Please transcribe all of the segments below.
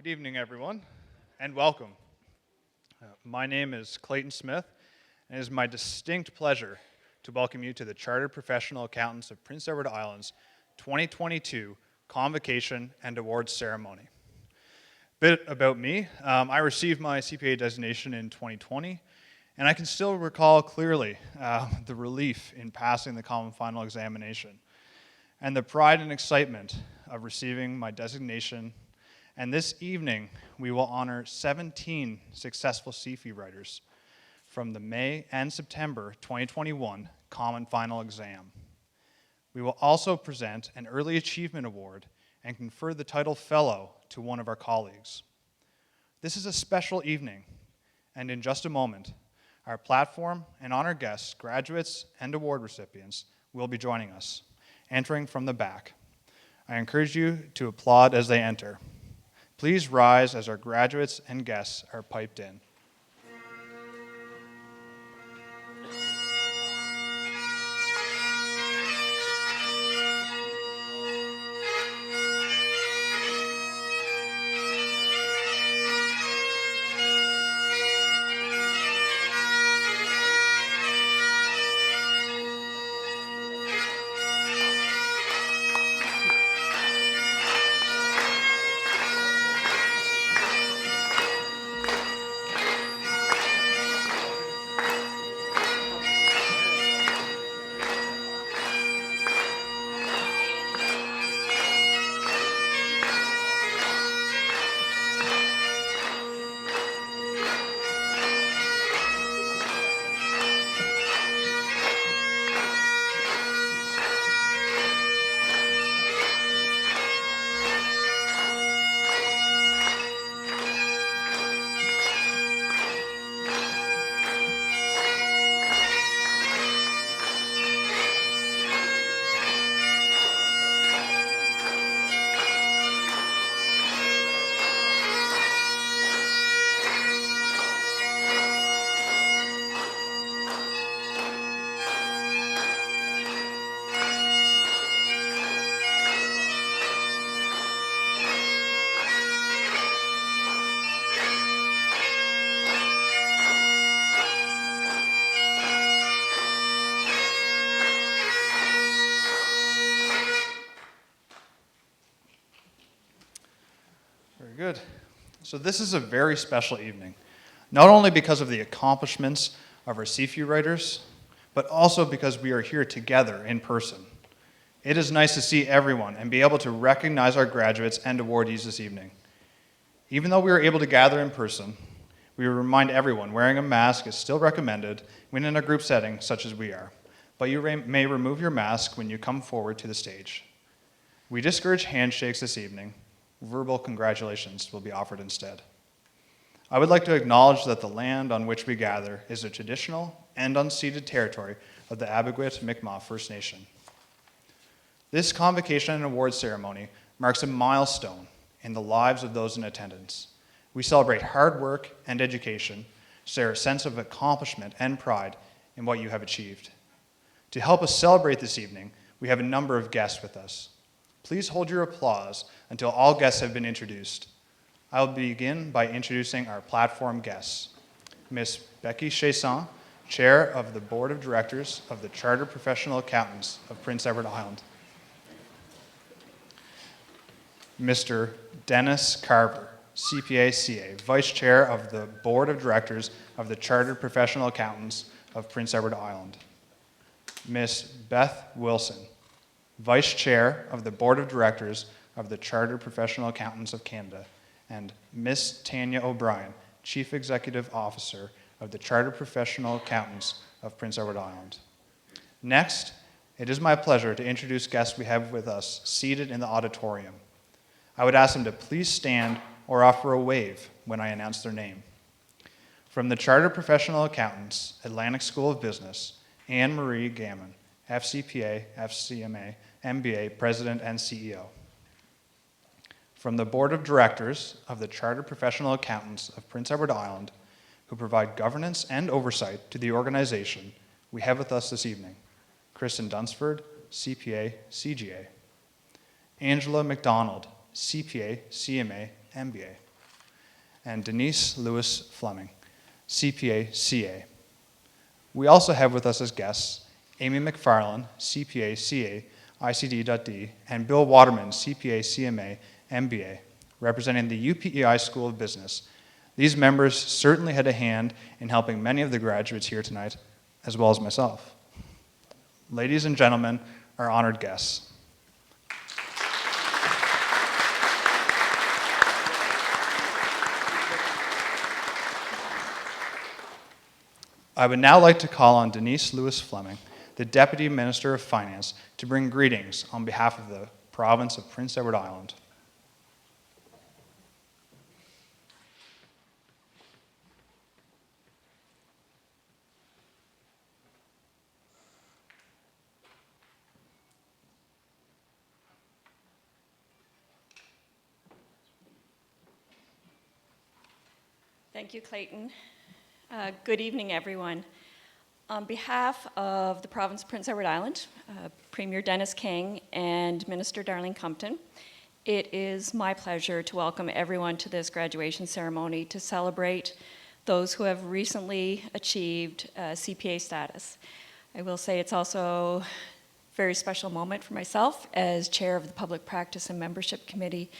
Good evening, everyone, and welcome. My name is Clayton Smith, and it is my distinct pleasure to welcome you to the Chartered Professional Accountants of Prince Edward Island's 2022 Convocation and Awards Ceremony. Bit about me, I received my CPA designation in 2020, and I can still recall clearly the relief in passing the common final examination and the pride and excitement of receiving my designation. And this evening, we will honor 17 successful CFE writers from the May and September 2021 Common Final Exam. We will also present an Early Achievement Award and confer the title Fellow to one of our colleagues. This is a special evening, and in just a moment, our platform and honor guests, graduates, and award recipients will be joining us, entering from the back. I encourage you to applaud as they enter. Please rise as our graduates and guests are piped in. Very good. So this is a very special evening, not only because of the accomplishments of our CFE writers, but also because we are here together in person. It is nice to see everyone and be able to recognize our graduates and awardees this evening. Even though we are able to gather in person, we remind everyone wearing a mask is still recommended when in a group setting such as we are, but you may remove your mask when you come forward to the stage. We discourage handshakes this evening. Verbal congratulations will be offered instead. I would like to acknowledge that the land on which we gather is the traditional and unceded territory of the Abegwit Mi'kmaq First Nation. This convocation and award ceremony marks a milestone in the lives of those in attendance. We celebrate hard work and education, share a sense of accomplishment and pride in what you have achieved. To help us celebrate this evening, we have a number of guests with us. Please hold your applause until all guests have been introduced. I will begin by introducing our platform guests. Ms. Becky Chasson, Chair of the Board of Directors of the Chartered Professional Accountants of Prince Edward Island. Mr. Dennis Carver, CPA CA, Vice Chair of the Board of Directors of the Chartered Professional Accountants of Prince Edward Island. Ms. Beth Wilson, Vice Chair of the Board of Directors of the Chartered Professional Accountants of Canada, and Ms. Tanya O'Brien, Chief Executive Officer of the Chartered Professional Accountants of Prince Edward Island. Next, it is my pleasure to introduce guests we have with us seated in the auditorium. I would ask them to please stand or offer a wave when I announce their name. From the Chartered Professional Accountants, Atlantic School of Business, Anne Marie Gammon, FCPA, FCMA, MBA, President and CEO. From the Board of Directors of the Chartered Professional Accountants of Prince Edward Island, who provide governance and oversight to the organization, we have with us this evening Kristen Dunsford, CPA, CGA. Angela McDonald, CPA, CMA, MBA. and Denise Lewis Fleming, CPA CA. We also have with us as guests Amy McFarland, CPA CA, ICD.D, and Bill Waterman, CPA CMA, MBA, representing the UPEI School of Business. These members certainly had a hand in helping many of the graduates here tonight, as well as myself. Ladies and gentlemen, our honored guests. I would now like to call on Denise Lewis Fleming, the Deputy Minister of Finance, to bring greetings on behalf of the province of Prince Edward Island. Thank you, Clayton. Good evening, everyone. On behalf of the province of Prince Edward Island, Premier Dennis King and Minister Darlene Compton, it is my pleasure to welcome everyone to this graduation ceremony to celebrate those who have recently achieved CPA status. I will say it's also a very special moment for myself as chair of the Public Practice and Membership Committee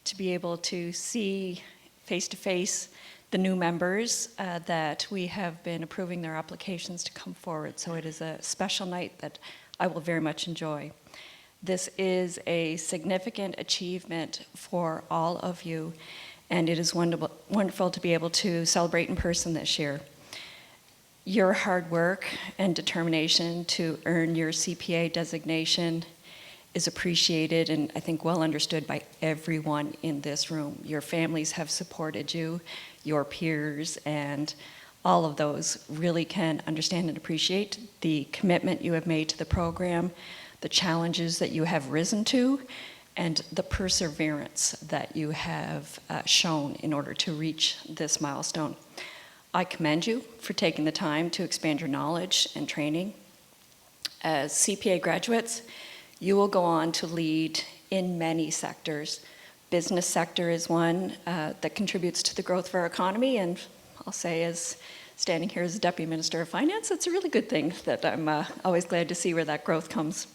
to be able to see face-to-face the new members that we have been approving their applications to come forward. So it is a special night that I will very much enjoy. This is a significant achievement for all of you, and it is wonderful to be able to celebrate in person this year. Your hard work and determination to earn your CPA designation is appreciated and I think well understood by everyone in this room. Your families have supported you, your peers, and all of those really can understand and appreciate the commitment you have made to the program, the challenges that you have risen to, and the perseverance that you have shown in order to reach this milestone. I commend you for taking the time to expand your knowledge and training. As CPA graduates, you will go on to lead in many sectors. Business sector is one that contributes to the growth of our economy, and I'll say as standing here as Deputy Minister of Finance, it's a really good thing that I'm always glad to see where that growth comes.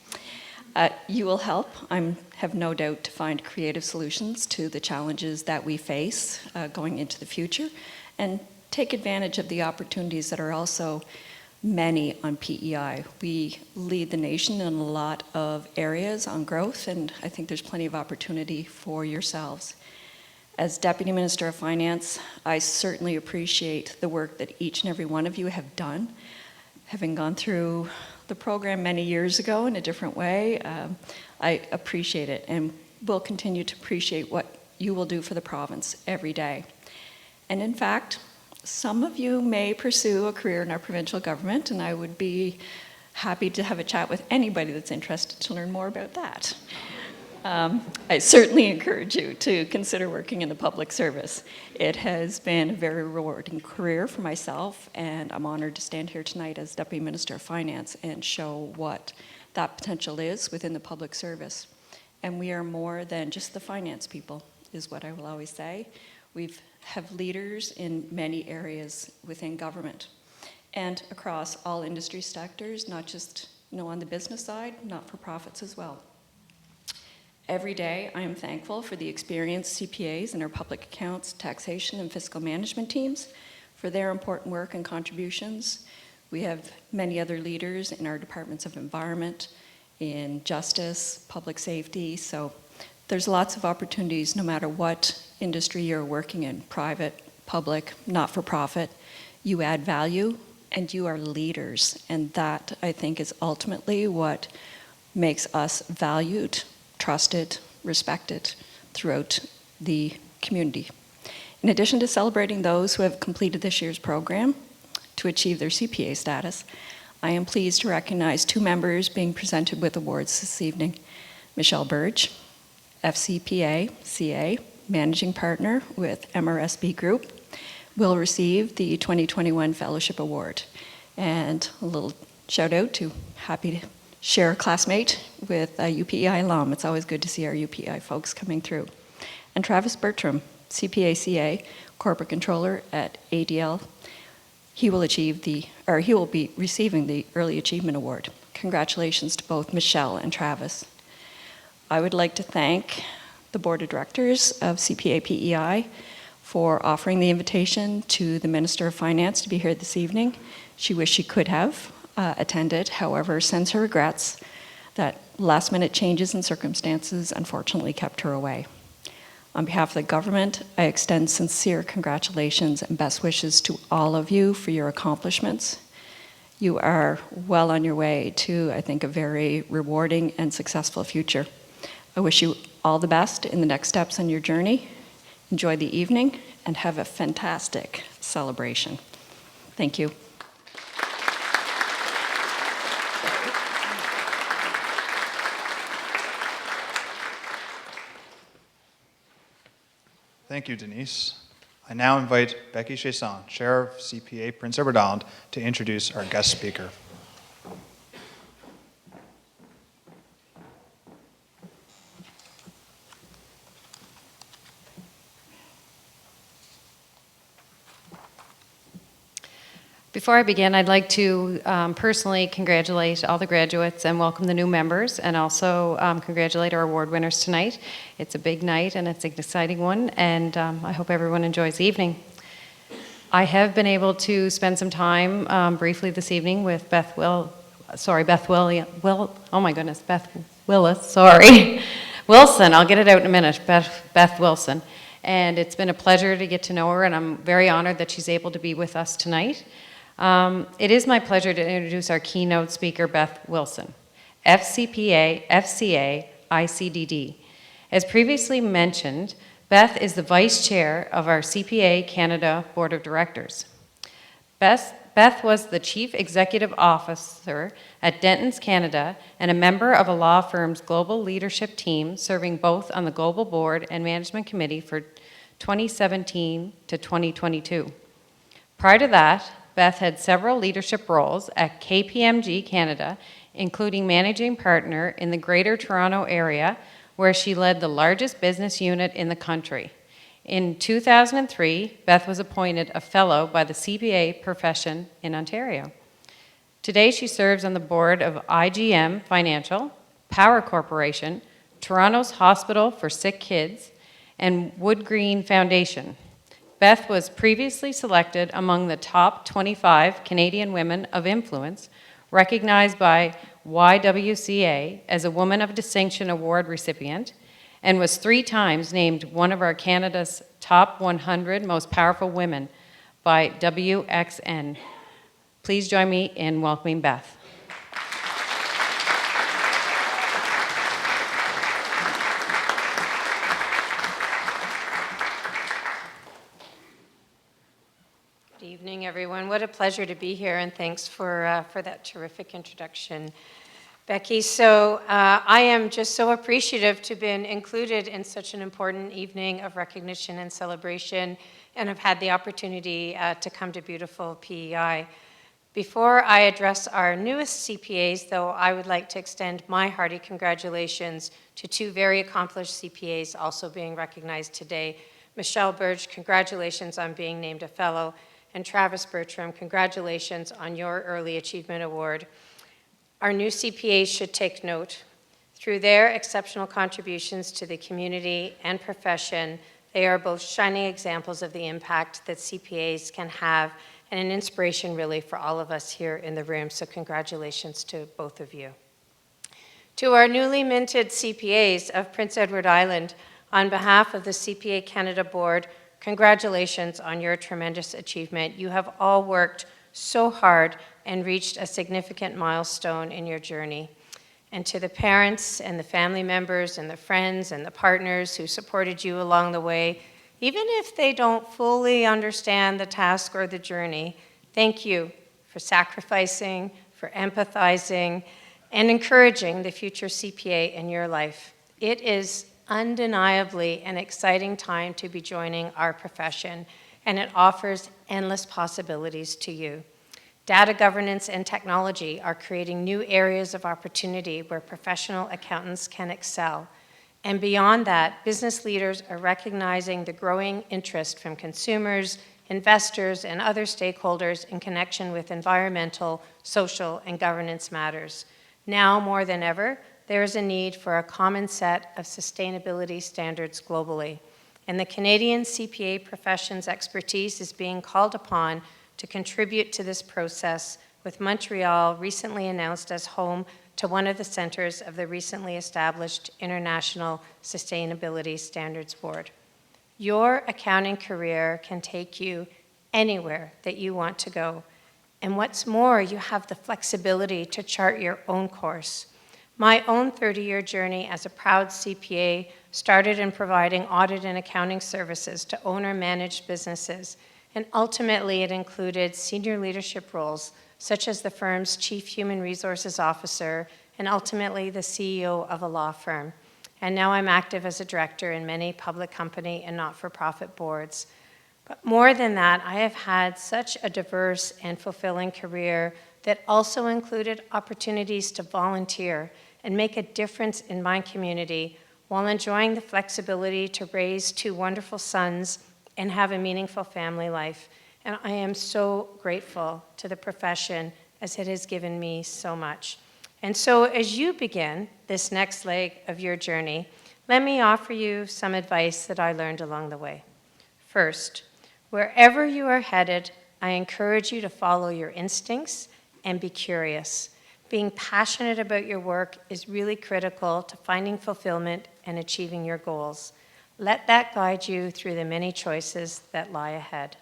You will help, I have no doubt, to find creative solutions to the challenges that we face going into the future, and take advantage of the opportunities that are also many on PEI. We lead the nation in a lot of areas on growth, and I think there's plenty of opportunity for yourselves. As Deputy Minister of Finance, I certainly appreciate the work that each and every one of you have done. Having gone through the program many years ago in a different way, I appreciate it and will continue to appreciate what you will do for the province every day. And in fact, some of you may pursue a career in our provincial government, and I would be happy to have a chat with anybody that's interested to learn more about that. I certainly encourage you to consider working in the public service. It has been a very rewarding career for myself, and I'm honored to stand here tonight as Deputy Minister of Finance and show what that potential is within the public service. And we are more than just the finance people, is what I will always say. We have leaders in many areas within government and across all industry sectors, not just on the business side, not-for-profits as well. Every day, I am thankful for the experienced CPAs in our public accounts, taxation, and fiscal management teams for their important work and contributions. We have many other leaders in our departments of environment, in justice, public safety, so there's lots of opportunities no matter what industry you're working in, private, public, not-for-profit. You add value and you are leaders, and that, I think, is ultimately what makes us valued, trusted, respected throughout the community. In addition to celebrating those who have completed this year's program to achieve their CPA status, I am pleased to recognize two members being presented with awards this evening. Michelle Burge, FCPA, CA, Managing Partner with MRSB Group, will receive the 2021 Fellowship Award. And a little shout out to happy to share a classmate with a UPEI alum. It's always good to see our UPEI folks coming through. And Travis Bertram, CPACA Corporate Controller at ADL. He will be receiving the Early Achievement Award. Congratulations to both Michelle and Travis. I would like to thank the Board of Directors of CPA-PEI for offering the invitation to the Minister of Finance to be here this evening. She wished she could have attended, however, sends her regrets that last-minute changes in circumstances unfortunately kept her away. On behalf of the government, I extend sincere congratulations and best wishes to all of you for your accomplishments. You are well on your way to, I think, a very rewarding and successful future. I wish you all the best in the next steps on your journey. Enjoy the evening and have a fantastic celebration. Thank you. Thank you, Denise. I now invite Becky Chasson, Chair of CPA Prince Edward Island, to introduce our guest speaker. Before I begin, I'd like to personally congratulate all the graduates and welcome the new members, and also congratulate our award winners tonight. It's a big night and it's an exciting one, and I hope everyone enjoys the evening. I have been able to spend some time briefly this evening with Beth Willis, Wilson, I'll get it out in a minute, Beth Wilson. And it's been a pleasure to get to know her, and I'm very honored that she's able to be with us tonight. It is my pleasure to introduce our keynote speaker, Beth Wilson, FCPA, FCA, ICDD. As previously mentioned, Beth is the Vice Chair of our CPA Canada Board of Directors. Beth was the Chief Executive Officer at Dentons Canada and a member of a law firm's global leadership team, serving both on the Global Board and Management Committee for 2017 to 2022. Prior to that, Beth had several leadership roles at KPMG Canada, including managing partner in the Greater Toronto Area, where she led the largest business unit in the country. In 2003, Beth was appointed a fellow by the CPA profession in Ontario. Today, she serves on the board of IGM Financial, Power Corporation, Toronto's Hospital for Sick Kids, and Wood Green Foundation. Beth was previously selected among the top 25 Canadian women of influence, recognized by YWCA as a Woman of Distinction Award recipient, and was 3 times named one of our Canada's top 100 most powerful women by WXN. Please join me in welcoming Beth. Good evening, everyone. What a pleasure to be here, and thanks for that terrific introduction, Becky. So I am just so appreciative to have been included in such an important evening of recognition and celebration, and have had the opportunity to come to beautiful PEI. Before I address our newest CPAs, though, I would like to extend my hearty congratulations to 2 very accomplished CPAs also being recognized today. Michelle Burge, congratulations on being named a fellow, and Travis Bertram, congratulations on your Early Achievement Award. Our new CPAs should take note. Through their exceptional contributions to the community and profession, they are both shining examples of the impact that CPAs can have, and an inspiration really for all of us here in the room, so congratulations to both of you. To our newly minted CPAs of Prince Edward Island, on behalf of the CPA Canada Board, congratulations on your tremendous achievement. You have all worked so hard and reached a significant milestone in your journey. And to the parents and the family members and the friends and the partners who supported you along the way, even if they don't fully understand the task or the journey, thank you for sacrificing, for empathizing, and encouraging the future CPA in your life. It is undeniably an exciting time to be joining our profession, and it offers endless possibilities to you. Data governance and technology are creating new areas of opportunity where professional accountants can excel. And beyond that, business leaders are recognizing the growing interest from consumers, investors, and other stakeholders in connection with environmental, social, and governance matters. Now more than ever, there is a need for a common set of sustainability standards globally. And the Canadian CPA profession's expertise is being called upon to contribute to this process, with Montreal recently announced as home to one of the centers of the recently established International Sustainability Standards Board. Your accounting career can take you anywhere that you want to go. And what's more, you have the flexibility to chart your own course. My own 30-year journey as a proud CPA started in providing audit and accounting services to owner-managed businesses, and ultimately it included senior leadership roles, such as the firm's Chief Human Resources Officer, and ultimately the CEO of a law firm. And now I'm active as a director in many public company and not-for-profit boards. But more than that, I have had such a diverse and fulfilling career that also included opportunities to volunteer and make a difference in my community while enjoying the flexibility to raise 2 wonderful sons and have a meaningful family life. And I am so grateful to the profession as it has given me so much. And so as you begin this next leg of your journey, let me offer you some advice that I learned along the way. First, wherever you are headed, I encourage you to follow your instincts and be curious. Being passionate about your work is really critical to finding fulfillment and achieving your goals. Let that guide you through the many choices that lie ahead.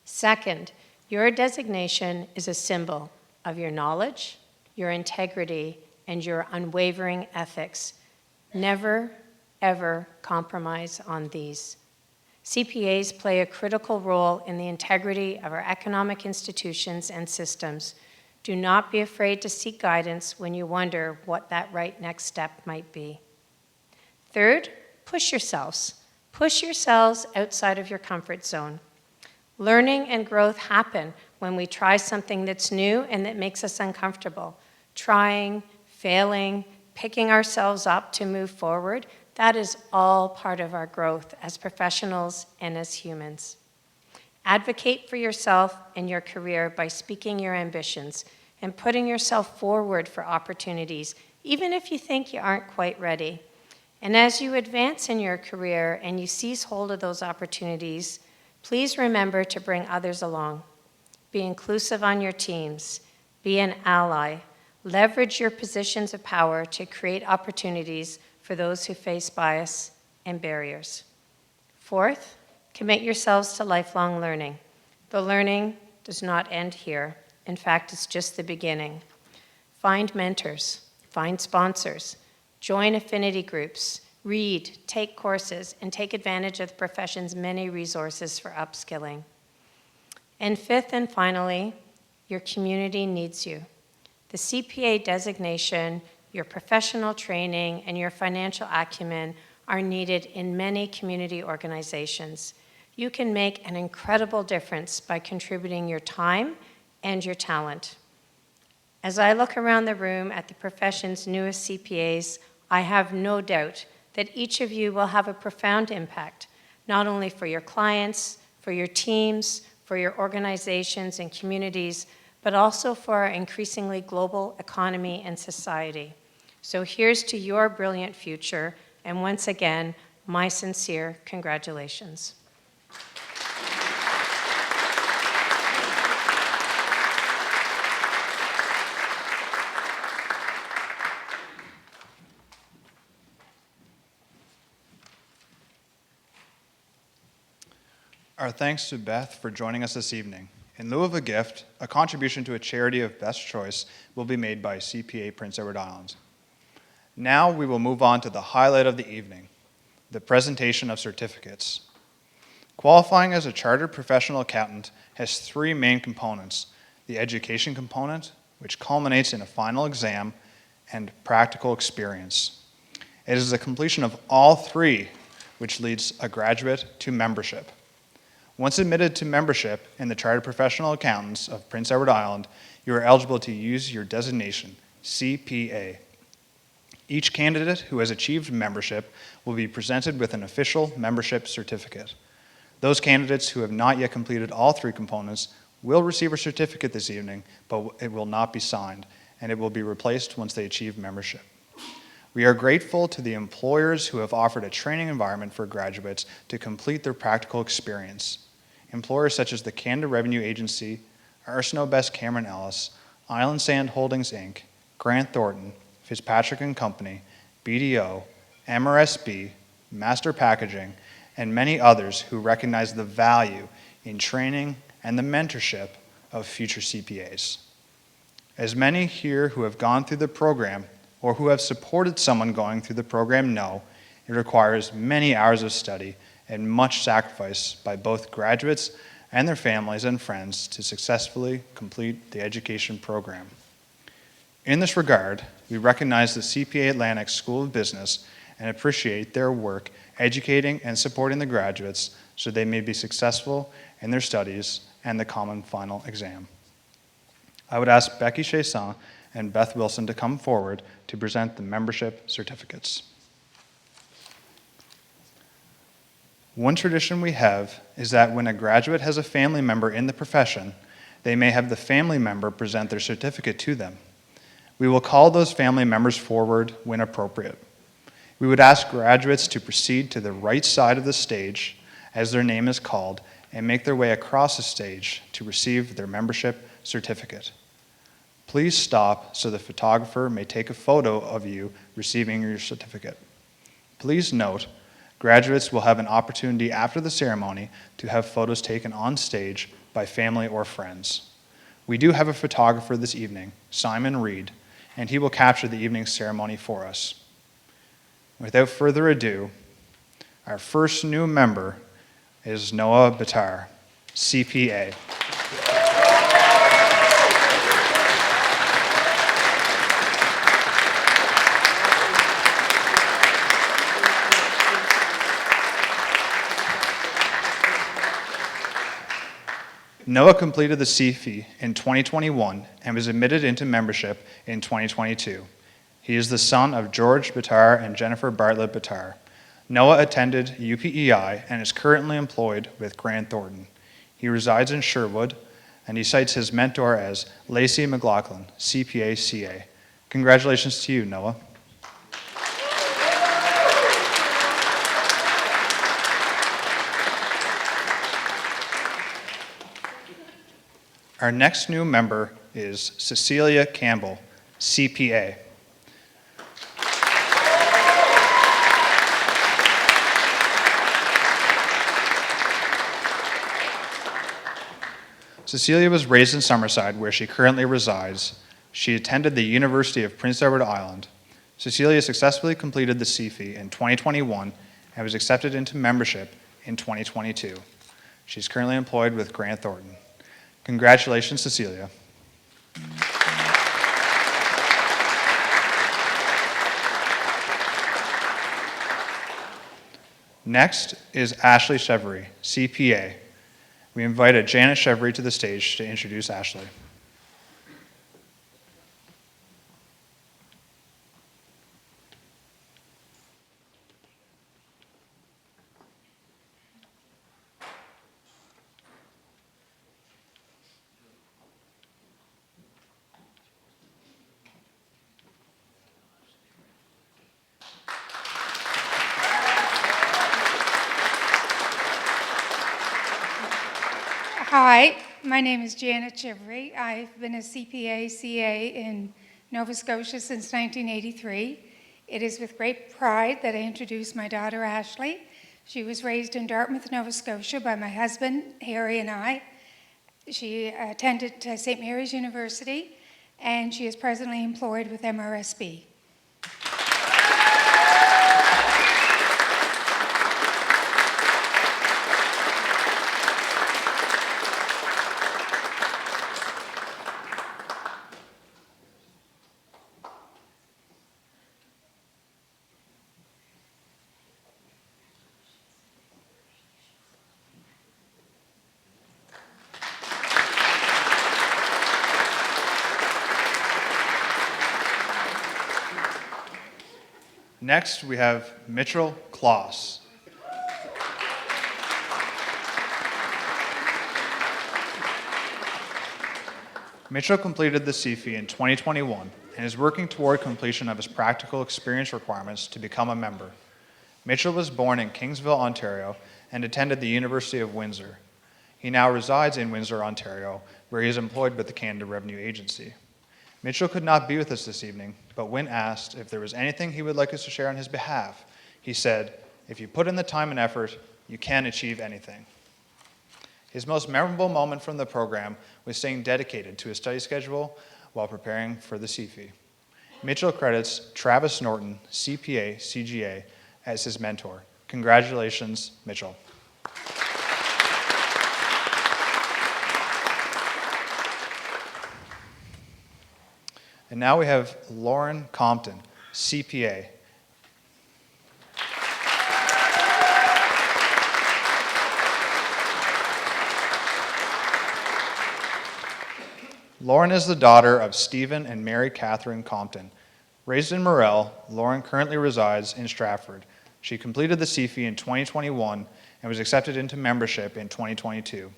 Second, your designation is a symbol of your knowledge, your integrity, and your unwavering ethics. Never, ever compromise on these. CPAs play a critical role in the integrity of our economic institutions and systems. Do not be afraid to seek guidance when you wonder what that right next step might be. Third, push yourselves. Push yourselves outside of your comfort zone. Learning and growth happen when we try something that's new and that makes us uncomfortable. Trying, failing, picking ourselves up to move forward, that is all part of our growth as professionals and as humans. Advocate for yourself and your career by speaking your ambitions and putting yourself forward for opportunities, even if you think you aren't quite ready. And as you advance in your career and you seize hold of those opportunities, please remember to bring others along. Be inclusive on your teams. Be an ally. Leverage your positions of power to create opportunities for those who face bias and barriers. Fourth, commit yourselves to lifelong learning. The learning does not end here. In fact, it's just the beginning. Find mentors, find sponsors, join affinity groups, read, take courses, and take advantage of the profession's many resources for upskilling. And fifth and finally, your community needs you. The CPA designation, your professional training, and your financial acumen are needed in many community organizations. You can make an incredible difference by contributing your time and your talent. As I look around the room at the profession's newest CPAs, I have no doubt that each of you will have a profound impact, not only for your clients, for your teams, for your organizations and communities, but also for our increasingly global economy and society. So here's to your brilliant future, and once again, my sincere congratulations. Our thanks to Beth for joining us this evening. In lieu of a gift, a contribution to a charity of best choice will be made by CPA Prince Edward Island. Now we will move on to the highlight of the evening, the presentation of certificates. Qualifying as a chartered professional accountant has 3 main components: the education component, which culminates in a final exam, and practical experience. It is the completion of all 3 which leads a graduate to membership. Once admitted to membership in the Chartered Professional Accountants of Prince Edward Island, you are eligible to use your designation, CPA. Each candidate who has achieved membership will be presented with an official membership certificate. Those candidates who have not yet completed all 3 components will receive a certificate this evening, but it will not be signed, and it will be replaced once they achieve membership. We are grateful to the employers who have offered a training environment for graduates to complete their practical experience. Employers such as the Canada Revenue Agency, Arsenault Best Cameron Ellis, Island Sand Holdings Inc., Grant Thornton, Fitzpatrick and Company, BDO, MRSB, Master Packaging, and many others who recognize the value in training and the mentorship of future CPAs. As many here who have gone through the program or who have supported someone going through the program know, it requires many hours of study and much sacrifice by both graduates and their families and friends to successfully complete the education program. In this regard, we recognize the CPA Atlantic School of Business and appreciate their work educating and supporting the graduates so they may be successful in their studies and the common final exam. I would ask Becky Chasson and Beth Wilson to come forward to present the membership certificates. One tradition we have is that when a graduate has a family member in the profession, they may have the family member present their certificate to them. We will call those family members forward when appropriate. We would ask graduates to proceed to the right side of the stage as their name is called and make their way across the stage to receive their membership certificate. Please stop so the photographer may take a photo of you receiving your certificate. Please note, graduates will have an opportunity after the ceremony to have photos taken on stage by family or friends. We do have a photographer this evening, Simon Reed, and he will capture the evening's ceremony for us. Without further ado, our first new member is Noah Batar, CPA. Noah completed the CFE in 2021 and was admitted into membership in 2022. He is the son of George Batar and Jennifer Bartlett Batar. Noah attended UPEI and is currently employed with Grant Thornton. He resides in Sherwood, and he cites his mentor as Lacey McLaughlin, CPA CA. Congratulations to you, Noah. Our next new member is Cecilia Campbell, CPA. Cecilia was raised in Summerside, where she currently resides. She attended the University of Prince Edward Island. Cecilia successfully completed the CFE in 2021 and was accepted into membership in 2022. She's currently employed with Grant Thornton. Congratulations, Cecilia. Next is Ashley Chevry, CPA. We invited Janet Chevry to the stage to introduce Ashley. Hi, my name is Janet Chivry. I've been a CPA CA in Nova Scotia since 1983. It is with great pride that I introduce my daughter Ashley. She was raised in Dartmouth, Nova Scotia by my husband, Harry, and I. She attended St. Mary's University, and she is presently employed with MRSB. Next, we have Mitchell Kloss. Mitchell completed the CFE in 2021 and is working toward completion of his practical experience requirements to become a member. Mitchell was born in Kingsville, Ontario, and attended the University of Windsor. He now resides in Windsor, Ontario, where he is employed with the Canada Revenue Agency. Mitchell could not be with us this evening, but when asked if there was anything he would like us to share on his behalf, he said, "If you put in the time and effort, you can achieve anything." His most memorable moment from the program was staying dedicated to his study schedule while preparing for the CFE. Mitchell credits Travis Norton, CPA, CGA, as his mentor. Congratulations, Mitchell. And now we have Lauren Compton, CPA. Lauren is the daughter of Stephen and Mary Catherine Compton. Raised in Morel, Lauren currently resides in Stratford. She completed the CFE in 2021 and was accepted into membership in 2022.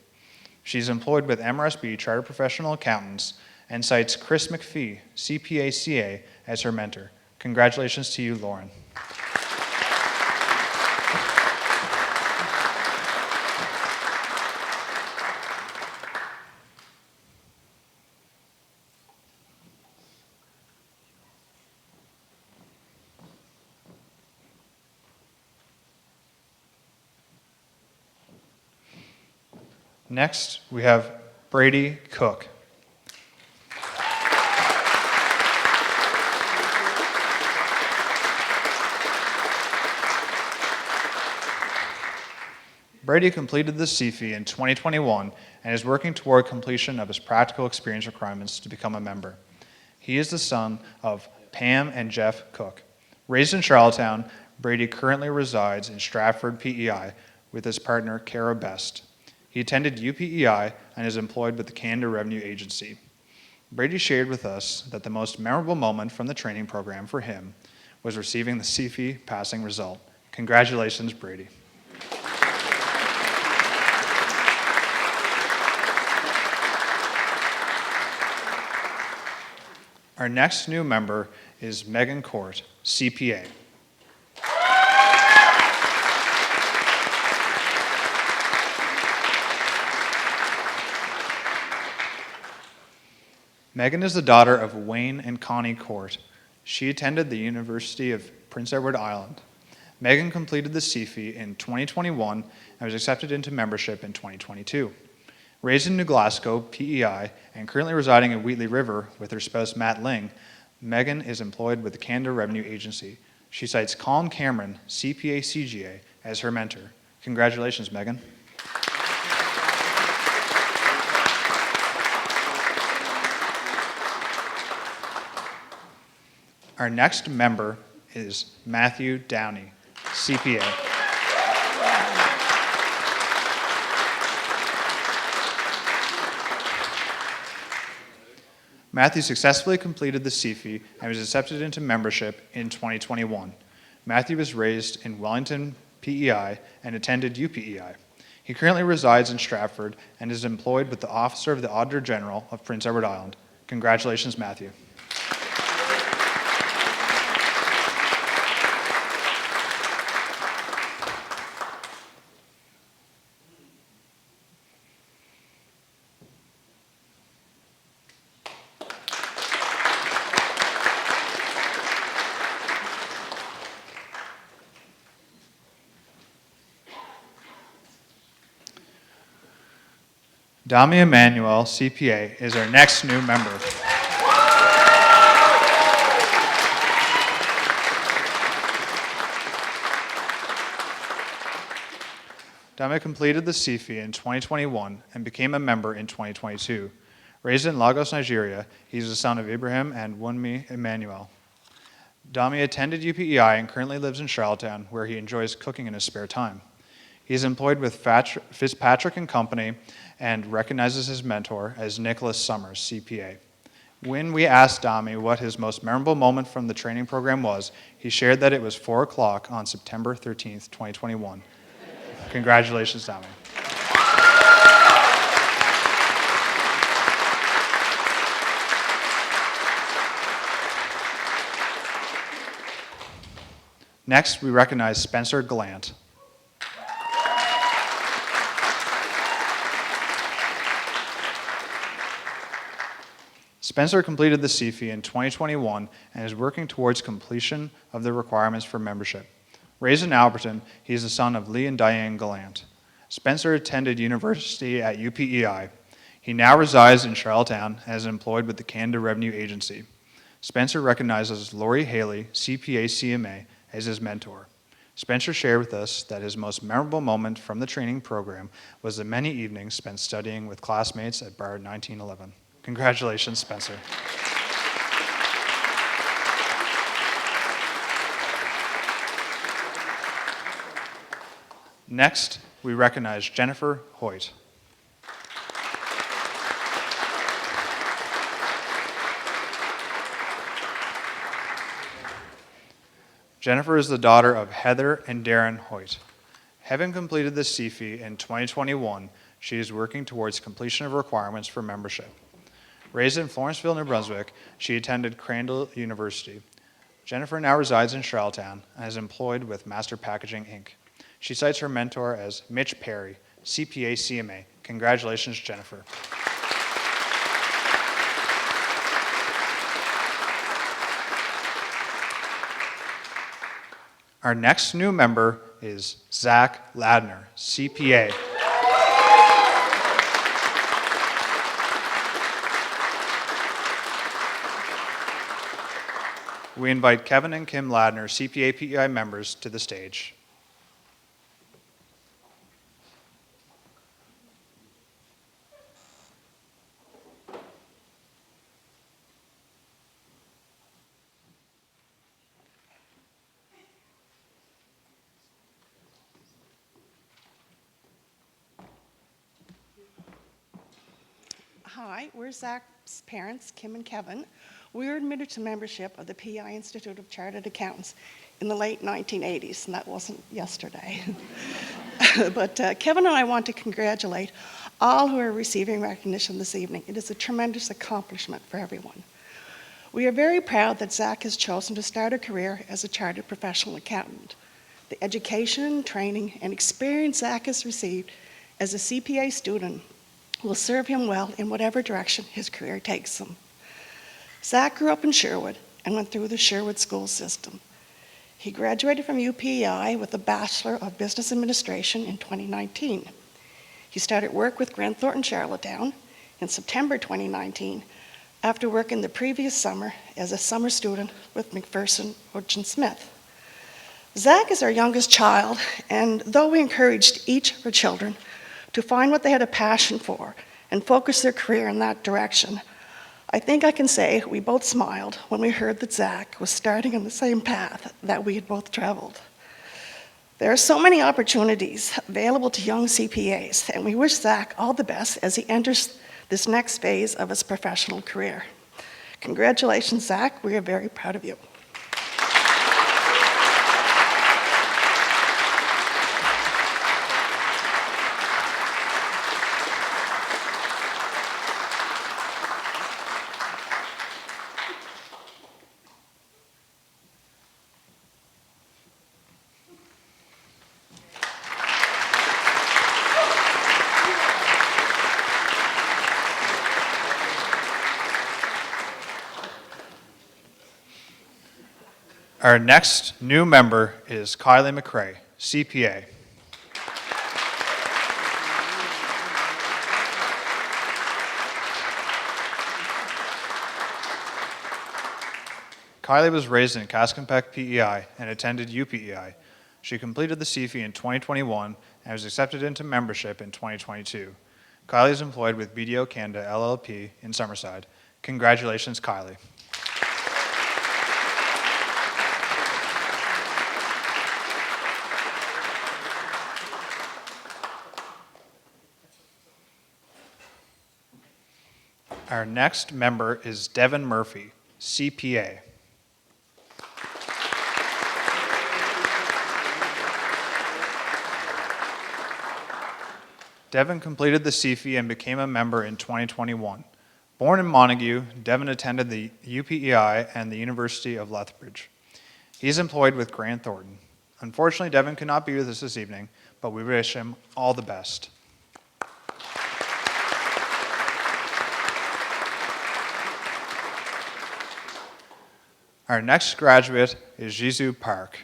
She's employed with MRSB Chartered Professional Accountants and cites Chris McPhee, CPA CA, as her mentor. Congratulations to you, Lauren. Next, we have Brady Cook. Brady completed the CFE in 2021 and is working toward completion of his practical experience requirements to become a member. He is the son of Pam and Jeff Cook. Raised in Charlottetown, Brady currently resides in Stratford, PEI, with his partner, Kara Best. He attended UPEI and is employed with the Canada Revenue Agency. Brady shared with us that the most memorable moment from the training program for him was receiving the CFE passing result. Congratulations, Brady. Our next new member is Megan Court, CPA. Megan is the daughter of Wayne and Connie Court. She attended the University of Prince Edward Island. Megan completed the CFE in 2021 and was accepted into membership in 2022. Raised in New Glasgow, PEI, and currently residing in Wheatley River with her spouse Matt Ling, Megan is employed with the Canada Revenue Agency. She cites Colin Cameron, CPA CGA, as her mentor. Congratulations, Megan. Our next member is Matthew Downey, CPA. Matthew successfully completed the CFE and was accepted into membership in 2021. Matthew was raised in Wellington, PEI, and attended UPEI. He currently resides in Stratford and is employed with the Officer of the Auditor General of Prince Edward Island. Congratulations, Matthew. Dami Emmanuel, CPA, is our next new member. Dami completed the CFE in 2021 and became a member in 2022. Raised in Lagos, Nigeria, he's the son of Ibrahim and Wunmi Emmanuel. Dami attended UPEI and currently lives in Charlottetown, where he enjoys cooking in his spare time. He is employed with Fitzpatrick and Company and recognizes his mentor as Nicholas Summers, CPA. When we asked Dami what his most memorable moment from the training program was, he shared that it was 4 o'clock on September 13th, 2021. Congratulations, Dami. Next, we recognize Spencer Gallant. Spencer completed the CFE in 2021 and is working towards completion of the requirements for membership. Raised in Alberton, he is the son of Lee and Diane Gallant. Spencer attended university at UPEI. He now resides in Charlottetown and is employed with the Canada Revenue Agency. Spencer recognizes Lori Haley, CPA CMA, as his mentor. Spencer shared with us that his most memorable moment from the training program was the many evenings spent studying with classmates at Bar 1911. Congratulations, Spencer. Next, we recognize Jennifer Hoyt. Jennifer is the daughter of Heather and Darren Hoyt. Having completed the CFE in 2021, she is working towards completion of requirements for membership. Raised in Florenceville, New Brunswick, she attended Crandall University. Jennifer now resides in Charlottetown and is employed with Master Packaging, Inc. She cites her mentor as Mitch Perry, CPA CMA. Congratulations, Jennifer. Our next new member is Zach Ladner, CPA. We invite Kevin and Kim Ladner, CPA PEI members, to the stage. Hi, we're Zach's parents, Kim and Kevin. We were admitted to membership of the PEI Institute of Chartered Accountants in the late 1980s, and that wasn't yesterday. But Kevin and I want to congratulate all who are receiving recognition this evening. It is a tremendous accomplishment for everyone. We are very proud that Zach has chosen to start a career as a chartered professional accountant. The education, training, and experience Zach has received as a CPA student will serve him well in whatever direction his career takes him. Zach grew up in Sherwood and went through the Sherwood school system. He graduated from UPEI with a Bachelor of Business Administration in 2019. He started work with Grant Thornton Charlottetown in September 2019 after working the previous summer as a summer student with McPherson Hodgson Smith. Zach is our youngest child, and though we encouraged each of our children to find what they had a passion for and focus their career in that direction, I think I can say we both smiled when we heard that Zach was starting on the same path that we had both traveled. There are so many opportunities available to young CPAs, and we wish Zach all the best as he enters this next phase of his professional career. Congratulations, Zach. We are very proud of you. Our next new member is Kylie McRae, CPA. Kylie was raised in Cascampec, PEI, and attended UPEI. She completed the CFE in 2021 and was accepted into membership in 2022. Kylie is employed with BDO Canada LLP in Summerside. Congratulations, Kylie. Our next member is Devin Murphy, CPA. Devin completed the CFE and became a member in 2021. Born in Montague, Devin attended the UPEI and the University of Lethbridge. He is employed with Grant Thornton. Unfortunately, Devin could not be with us this evening, but we wish him all the best. Our next graduate is Jisoo Park.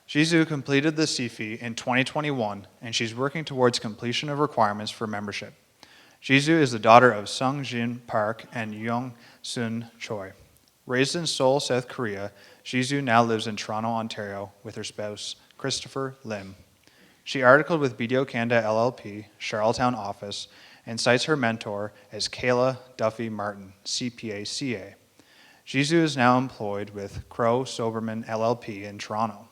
Jisoo completed the CFE in 2021, and she's working towards completion of requirements for membership. Jisoo is the daughter of Sung Jin Park and Young Sun Choi. Raised in Seoul, South Korea, Jisoo now lives in Toronto, Ontario, with her spouse, Christopher Lim. She articled with BDO Canada LLP, Charlottetown office, and cites her mentor as Kayla Duffy Martin, CPA CA. Jisoo is now employed with Crow Soberman LLP in Toronto.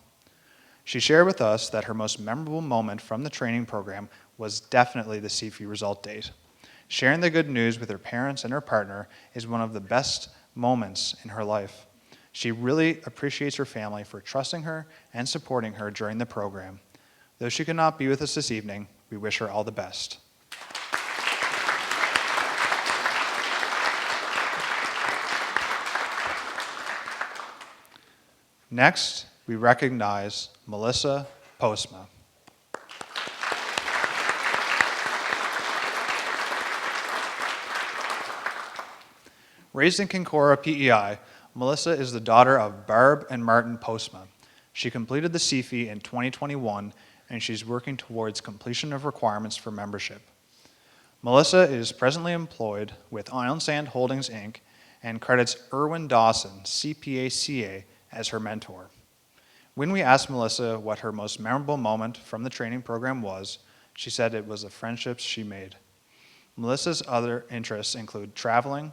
She shared with us that her most memorable moment from the training program was definitely the CFE result date. Sharing the good news with her parents and her partner is one of the best moments in her life. She really appreciates her family for trusting her and supporting her during the program. Though she could not be with us this evening, we wish her all the best. Next, we recognize Melissa Postma. Raised in Kincora, PEI, Melissa is the daughter of Barb and Martin Postma. She completed the CFE in 2021, and she's working towards completion of requirements for membership. Melissa is presently employed with Ion Sand Holdings, Inc., and credits Erwin Dawson, CPA CA, as her mentor. When we asked Melissa what her most memorable moment from the training program was, she said it was the friendships she made. Melissa's other interests include traveling,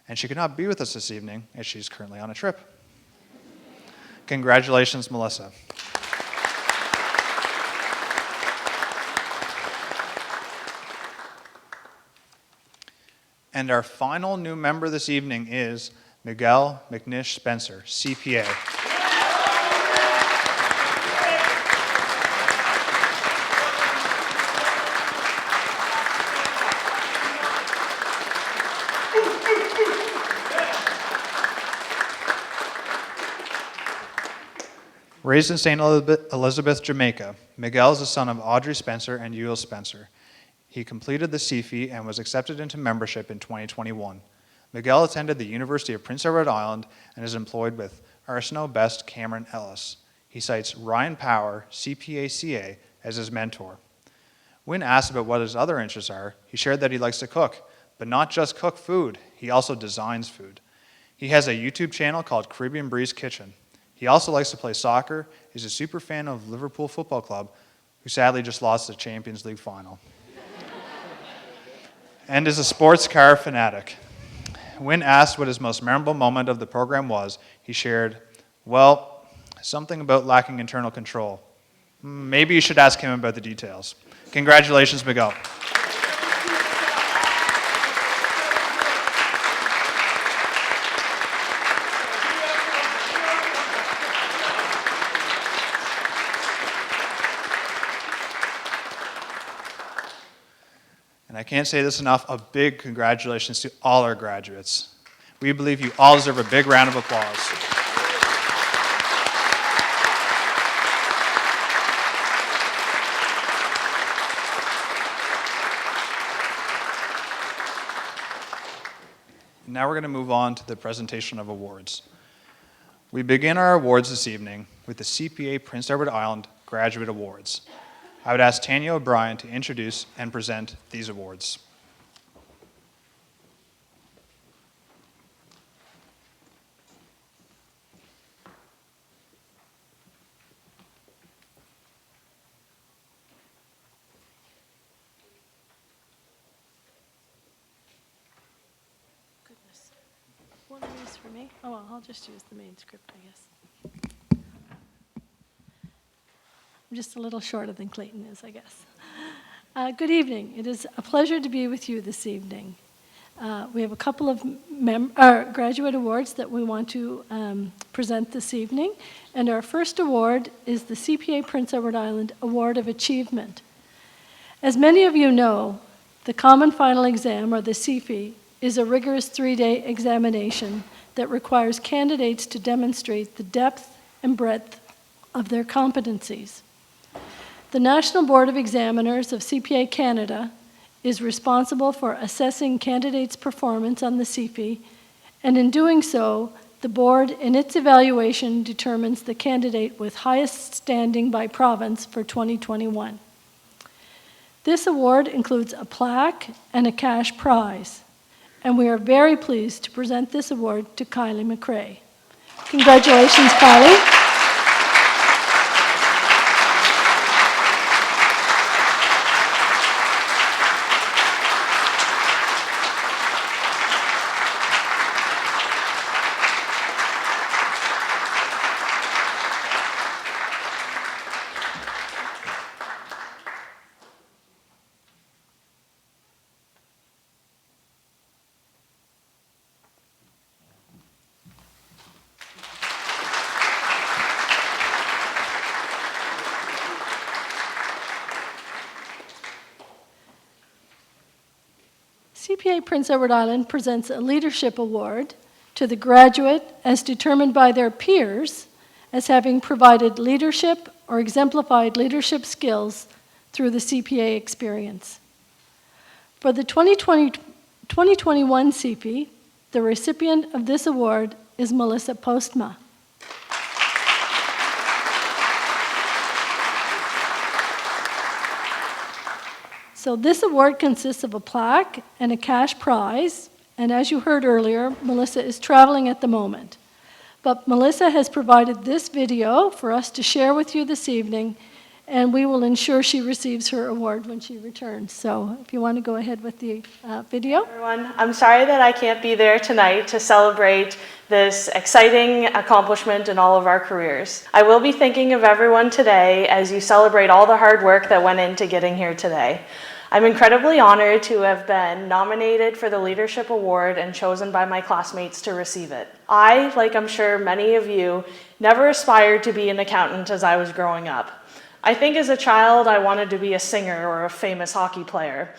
and she could not be with us this evening as she's currently on a trip. Congratulations, Melissa. And our final new member this evening is Miguel McNish Spencer, CPA. Raised in St. Elizabeth, Jamaica, Miguel is the son of Audrey Spencer and Ewell Spencer. He completed the CFE and was accepted into membership in 2021. Miguel attended the University of Prince Edward Island and is employed with Arsenault Best Cameron Ellis. He cites Ryan Power, CPA CA, as his mentor. When asked about what his other interests are, he shared that he likes to cook, but not just cook food, he also designs food. He has a YouTube channel called Caribbean Breeze Kitchen. He also likes to play soccer, is a super fan of Liverpool Football Club, who sadly just lost the Champions League final, and is a sports car fanatic. When asked what his most memorable moment of the program was, he shared, well, something about lacking internal control. Maybe you should ask him about the details. Congratulations, Miguel. And I can't say this enough, a big congratulations to all our graduates. We believe you all deserve a big round of applause. Now we're going to move on to the presentation of awards. We begin our awards this evening with the CPA Prince Edward Island Graduate Awards. I would ask Tanya O'Brien to introduce and present these awards. Goodness. One of these for me? Oh, well, I'll just use the main script, I guess. I'm just a little shorter than Clayton is, I guess. Good evening. It is a pleasure to be with you this evening. We have a couple of graduate awards that we want to present this evening. And our first award is the CPA Prince Edward Island Award of Achievement. As many of you know, the Common Final Exam, or the CFE, is a rigorous 3-day examination that requires candidates to demonstrate the depth and breadth of their competencies. The National Board of Examiners of CPA Canada is responsible for assessing candidates' performance on the CFE, and in doing so, the board in its evaluation determines the candidate with highest standing by province for 2021. This award includes a plaque and a cash prize, and we are very pleased to present this award to Kylie McRae. Congratulations, Kylie. CPA Prince Edward Island presents a leadership award to the graduate as determined by their peers as having provided leadership or exemplified leadership skills through the CPA experience. For the 2021 CP, the recipient of this award is Melissa Postma. So this award consists of a plaque and a cash prize, and as you heard earlier, Melissa is traveling at the moment. But Melissa has provided this video for us to share with you this evening, and we will ensure she receives her award when she returns. So if you want to go ahead with the video. Everyone, I'm sorry that I can't be there tonight to celebrate this exciting accomplishment in all of our careers. I will be thinking of everyone today as you celebrate all the hard work that went into getting here today. I'm incredibly honored to have been nominated for the Leadership Award and chosen by my classmates to receive it. I, like I'm sure many of you, never aspired to be an accountant as I was growing up. I think as a child I wanted to be a singer or a famous hockey player.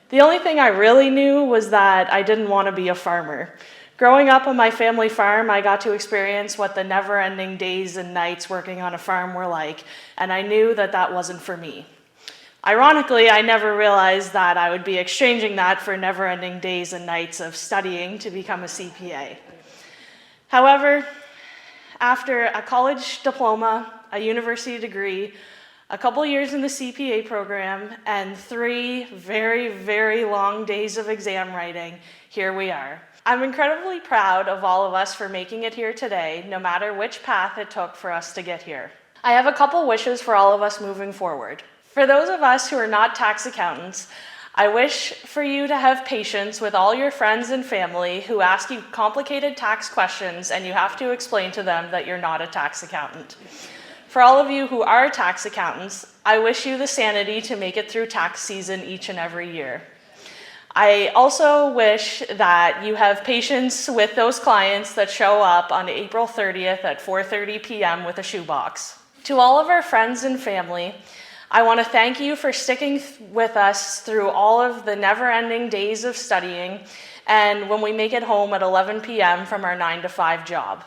The only thing I really knew was that I didn't want to be a farmer. Growing up on my family farm, I got to experience what the never-ending days and nights working on a farm were like, and I knew that that wasn't for me. Ironically, I never realized that I would be exchanging that for never-ending days and nights of studying to become a CPA. However, after a college diploma, a university degree, a couple years in the CPA program, and 3 very, very long days of exam writing, here we are. I'm incredibly proud of all of us for making it here today, no matter which path it took for us to get here. I have a couple wishes for all of us moving forward. For those of us who are not tax accountants, I wish for you to have patience with all your friends and family who ask you complicated tax questions and you have to explain to them that you're not a tax accountant. For all of you who are tax accountants, I wish you the sanity to make it through tax season each and every year. I also wish that you have patience with those clients that show up on April 30th at 4:30 p.m. with a shoebox. To all of our friends and family, I want to thank you for sticking with us through all of the never-ending days of studying and when we make it home at 11 p.m. from our 9-to-5 job.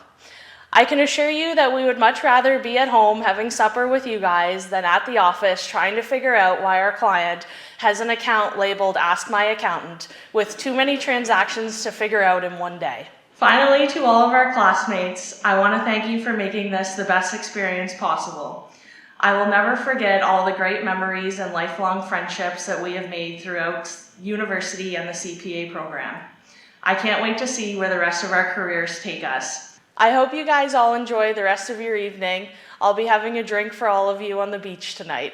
I can assure you that we would much rather be at home having supper with you guys than at the office trying to figure out why our client has an account labeled Ask My Accountant with too many transactions to figure out in one day. Finally, to all of our classmates, I want to thank you for making this the best experience possible. I will never forget all the great memories and lifelong friendships that we have made throughout university and the CPA program. I can't wait to see where the rest of our careers take us. I hope you guys all enjoy the rest of your evening. I'll be having a drink for all of you on the beach tonight.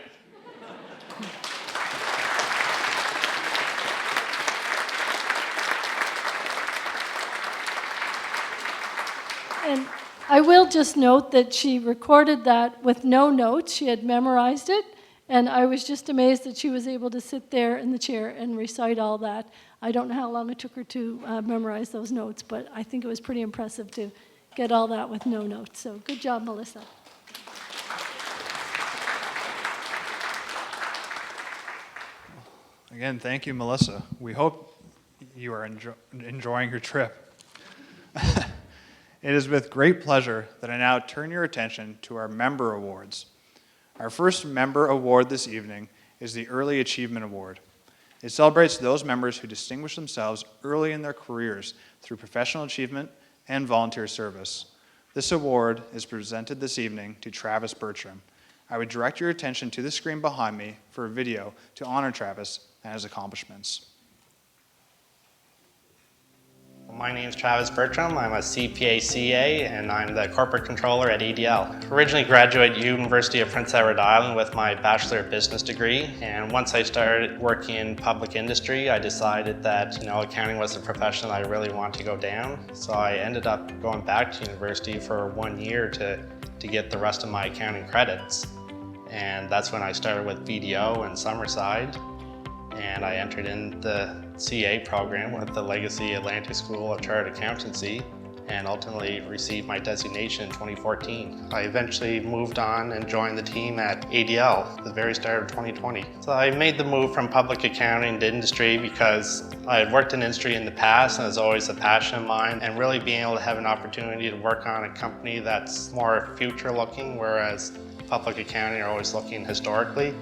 And I will just note that she recorded that with no notes. She had memorized it, and I was just amazed that she was able to sit there in the chair and recite all that. I don't know how long it took her to memorize those notes, but I think it was pretty impressive to get all that with no notes. So good job, Melissa. Again, thank you, Melissa. We hope you are enjoying your trip. It is with great pleasure that I now turn your attention to our member awards. Our first member award this evening is the Early Achievement Award. It celebrates those members who distinguish themselves early in their careers through professional achievement and volunteer service. This award is presented this evening to Travis Bertram. I would direct your attention to the screen behind me for a video to honor Travis and his accomplishments. My name is Travis Bertram. I'm a CPA CA and I'm the corporate controller at ADL. Originally graduated University of Prince Edward Island with my Bachelor of Business degree, and once I started working in public industry, I decided that accounting was the profession that I really wanted to go down. So I ended up going back to university for 1 year to get the rest of my accounting credits. And that's when I started with BDO in Summerside. And I entered in the CA program with the Legacy Atlantic School of Chartered Accountancy and ultimately received my designation in 2014. I eventually moved on and joined the team at ADL at the very start of 2020. So I made the move from public accounting to industry because I had worked in industry in the past and it was always a passion of mine, and really being able to have an opportunity to work on a company that's more future looking, whereas public accounting are always looking historically.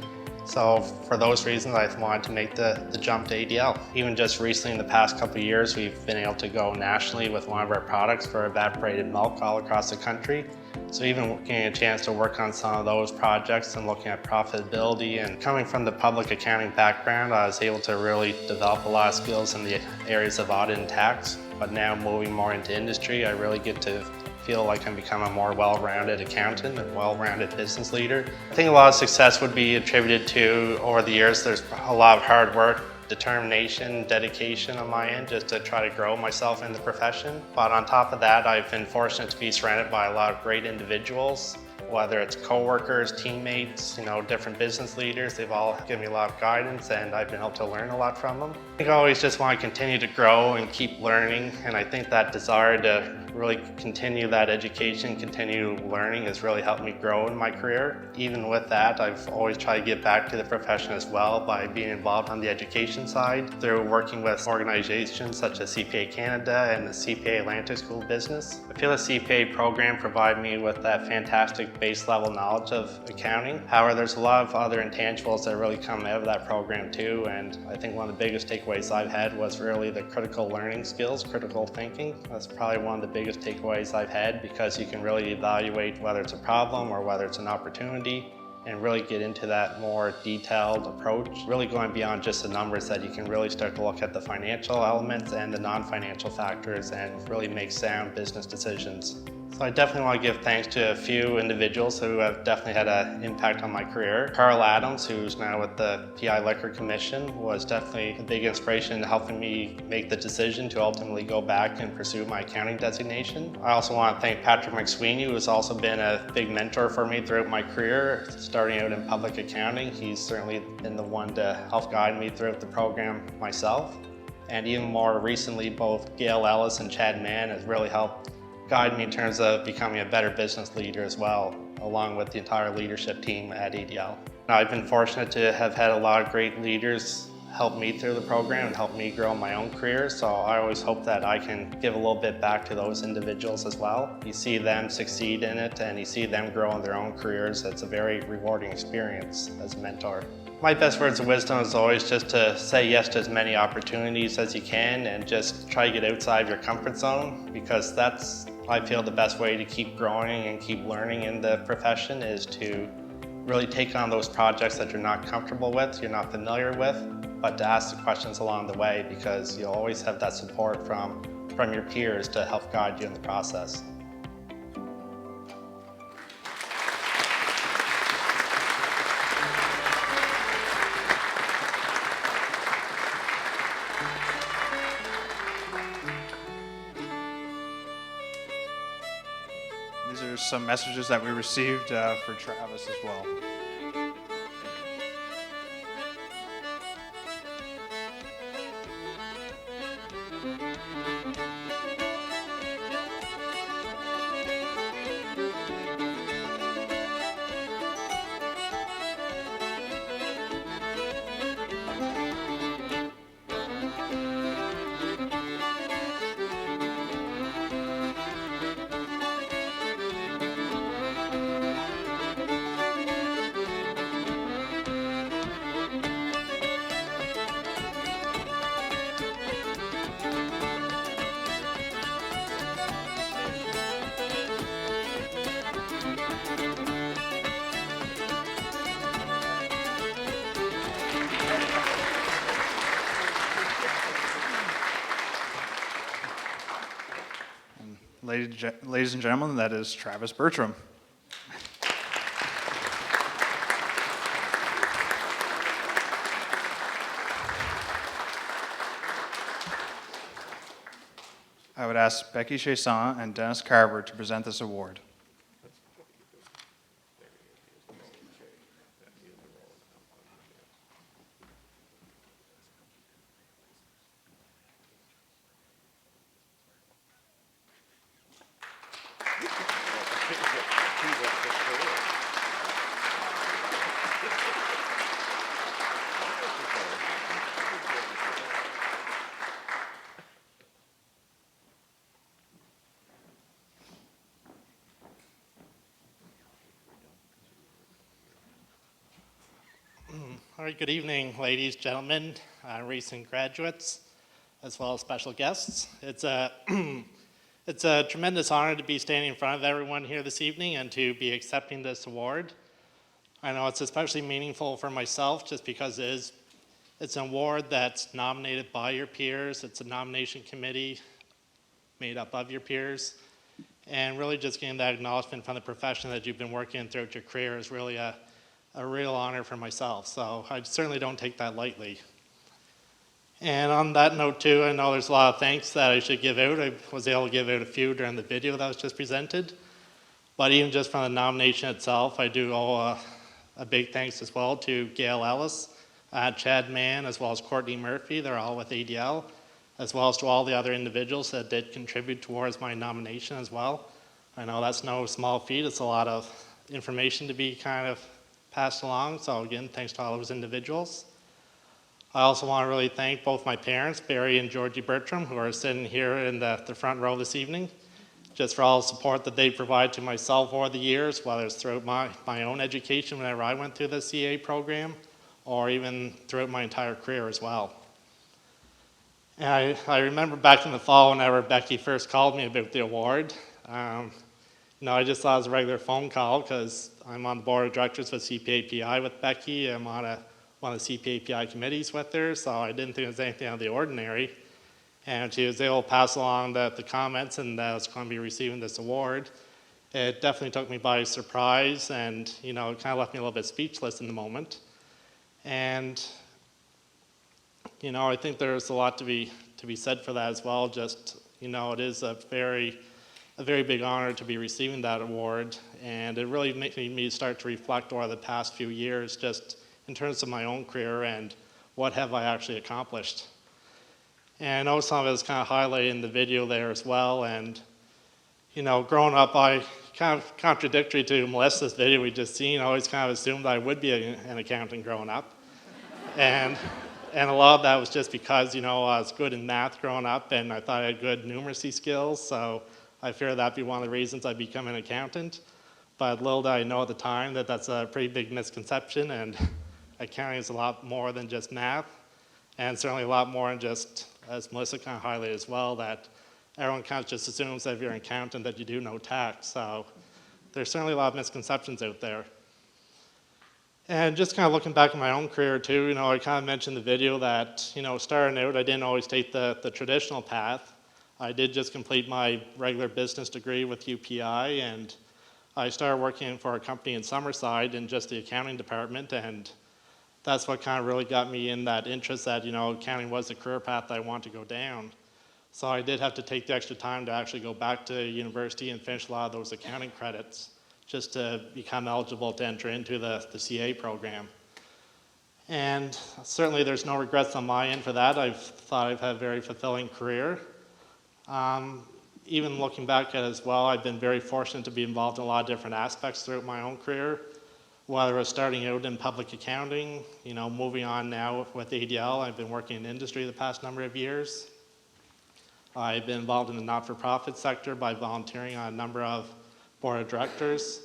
So for those reasons, I wanted to make the jump to ADL. Even just recently in the past couple of years, we've been able to go nationally with one of our products for evaporated milk all across the country. So even getting a chance to work on some of those projects and looking at profitability, and coming from the public accounting background, I was able to really develop a lot of skills in the areas of audit and tax. But now moving more into industry, I really get to feel like I'm becoming a more well-rounded accountant and well-rounded business leader. I think a lot of success would be attributed to, over the years, there's a lot of hard work, determination, dedication on my end just to try to grow myself in the profession. But on top of that, I've been fortunate to be surrounded by a lot of great individuals, whether it's coworkers, teammates, different business leaders. They've all given me a lot of guidance and I've been able to learn a lot from them. I think I always just want to continue to grow and keep learning, and I think that desire to really continue that education, continue learning has really helped me grow in my career. Even with that, I've always tried to give back to the profession as well by being involved on the education side through working with organizations such as CPA Canada and the CPA Atlantic School of Business. I feel the CPA program provided me with that fantastic base level knowledge of accounting. However, there's a lot of other intangibles that really come out of that program too, and I think one of the biggest takeaways I've had was really the critical learning skills, critical thinking. That's probably one of the biggest takeaways I've had, because you can really evaluate whether it's a problem or whether it's an opportunity and really get into that more detailed approach, really going beyond just the numbers, that you can really start to look at the financial elements and the non-financial factors and really make sound business decisions. So I definitely want to give thanks to a few individuals who have definitely had an impact on my career. Carl Adams, who's now with the PI Liquor Commission, was definitely a big inspiration in helping me make the decision to ultimately go back and pursue my accounting designation. I also want to thank Patrick McSweeney, who has also been a big mentor for me throughout my career. Starting out in public accounting, he's certainly been the one to help guide me throughout the program myself. And even more recently, both Gail Ellis and Chad Mann has really helped guide me in terms of becoming a better business leader as well, along with the entire leadership team at ADL. I've been fortunate to have had a lot of great leaders help me through the program and help me grow my own career, so I always hope that I can give a little bit back to those individuals as well. You see them succeed in it and you see them grow in their own careers. It's a very rewarding experience as a mentor. My best words of wisdom is always just to say yes to as many opportunities as you can and just try to get outside your comfort zone, because that's, I feel, the best way to keep growing and keep learning in the profession, is to really take on those projects that you're not comfortable with, you're not familiar with, but to ask the questions along the way, because you'll always have that support from your peers to help guide you in the process. These are some messages that we received for Travis as well. Ladies and gentlemen, that is Travis Bertram. I would ask Becky Chasson and Dennis Carver to present this award. All right, good evening, ladies, gentlemen, recent graduates, as well as special guests. It's a, it's a tremendous honor to be standing in front of everyone here this evening and to be accepting this award. I know it's especially meaningful for myself just because it's an award that's nominated by your peers. It's a nomination committee made up of your peers. And really just getting that acknowledgement from the profession that you've been working in throughout your career is really a real honor for myself. So I certainly don't take that lightly. And on that note too, I know there's a lot of thanks that I should give out. I was able to give out a few during the video that was just presented. But even just from the nomination itself, I do owe a big thanks as well to Gail Ellis, Chad Mann, as well as Courtney Murphy. They're all with ADL, as well as to all the other individuals that did contribute towards my nomination as well. I know that's no small feat. It's a lot of information to be kind of passed along. So again, thanks to all those individuals. I also want to really thank both my parents, Barry and Georgie Bertram, who are sitting here in the front row this evening, just for all the support that they provide to myself over the years, whether it's throughout my own education whenever I went through the CA program, or even throughout my entire career as well. And I remember back in the fall whenever Becky first called me about the award. I just thought it was a regular phone call because I'm on the board of directors with CPAPI with Becky. I'm on one of the CPAPI committees with her, so I didn't think it was anything out of the ordinary. And she was able to pass along the comments and that I was going to be receiving this award. It definitely took me by surprise, and it kind of left me a little bit speechless in the moment. And I think there's a lot to be said for that as well. Just it is a very big honor to be receiving that award, and it really made me start to reflect over the past few years, just in terms of my own career and what have I actually accomplished. And I know some of it is kind of highlighted in the video there as well. And growing up, I kind of contradictory to Melissa's video we just seen. I always kind of assumed I would be an accountant growing up, and a lot of that was just because I was good in math growing up, and I thought I had good numeracy skills. So I figured that'd be one of the reasons I'd become an accountant. But little did I know at the time that that's a pretty big misconception, and accounting is a lot more than just math, and certainly a lot more than just, as Melissa kind of highlighted as well, that everyone kind of just assumes that if you're an accountant that you do know tax. So there's certainly a lot of misconceptions out there. And just kind of looking back at my own career too, I kind of mentioned in the video that, starting out, I didn't always take the traditional path. I did just complete my regular business degree with UPI, and I started working for a company in Summerside in just the accounting department, and that's what kind of really got me in that interest that, accounting was the career path that I wanted to go down. So I did have to take the extra time to actually go back to university and finish a lot of those accounting credits just to become eligible to enter into the CA program. And certainly there's no regrets on my end for that. I've thought I've had a very fulfilling career. Even looking back at it as well, I've been very fortunate to be involved in a lot of different aspects throughout my own career. Whether it was starting out in public accounting, moving on now with ADL, I've been working in industry the past number of years. I've been involved in the not-for-profit sector by volunteering on a number of board of directors.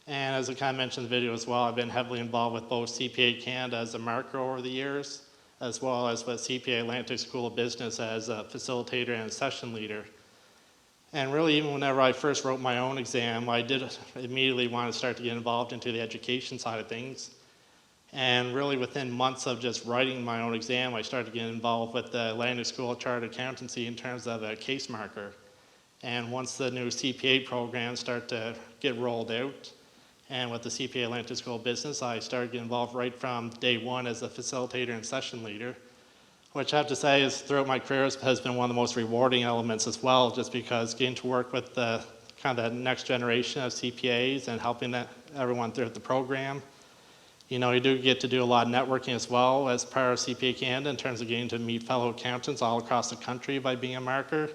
And as I kind of mentioned in the video as well, I've been heavily involved with both CPA Canada as a marker over the years, as well as with CPA Atlantic School of Business as a facilitator and a session leader. And really, even whenever I first wrote my own exam, I did immediately want to start to get involved into the education side of things. And really within months of just writing my own exam, I started to get involved with the Atlantic School of Chartered Accountancy in terms of a case marker. And once the new CPA programs start to get rolled out, and with the CPA Atlantic School of Business, I started getting involved right from day one as a facilitator and session leader, which I have to say is throughout my career has been one of the most rewarding elements as well, just because getting to work with the kind of the next generation of CPAs and helping everyone throughout the program. You do get to do a lot of networking as well as part of CPA Canada in terms of getting to meet fellow accountants all across the country by being a marker,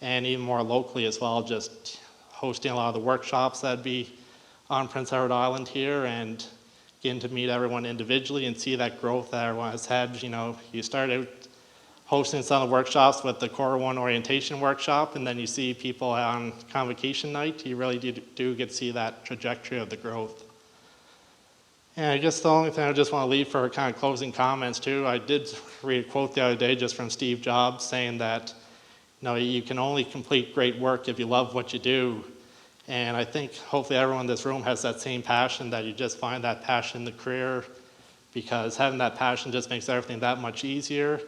and even more locally as well, just hosting a lot of the workshops that'd be on Prince Edward Island here and getting to meet everyone individually and see that growth that everyone has had. You start out hosting some of the workshops with the Core 1 orientation workshop, and then you see people on Convocation night. You really do get to see that trajectory of the growth. And I guess the only thing I just want to leave for kind of closing comments too, I did read a quote the other day just from Steve Jobs saying that, you can only complete great work if you love what you do. And I think hopefully everyone in this room has that same passion, that you just find that passion in the career, because having that passion just makes everything that much easier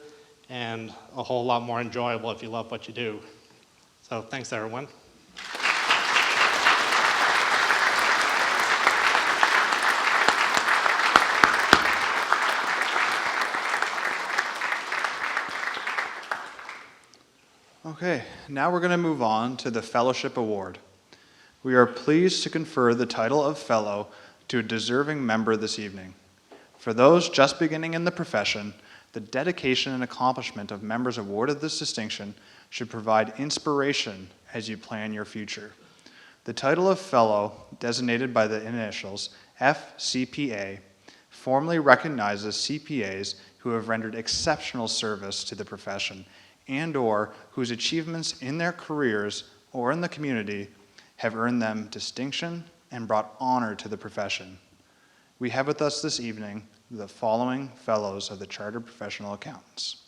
and a whole lot more enjoyable if you love what you do. So thanks everyone. Okay, now we're going to move on to the Fellowship Award. We are pleased to confer the title of Fellow to a deserving member this evening. For those just beginning in the profession, the dedication and accomplishment of members awarded this distinction should provide inspiration as you plan your future. The title of Fellow, designated by the initials FCPA, formally recognizes CPAs who have rendered exceptional service to the profession and/or whose achievements in their careers or in the community have earned them distinction and brought honor to the profession. We have with us this evening the following Fellows of the Chartered Professional Accountants: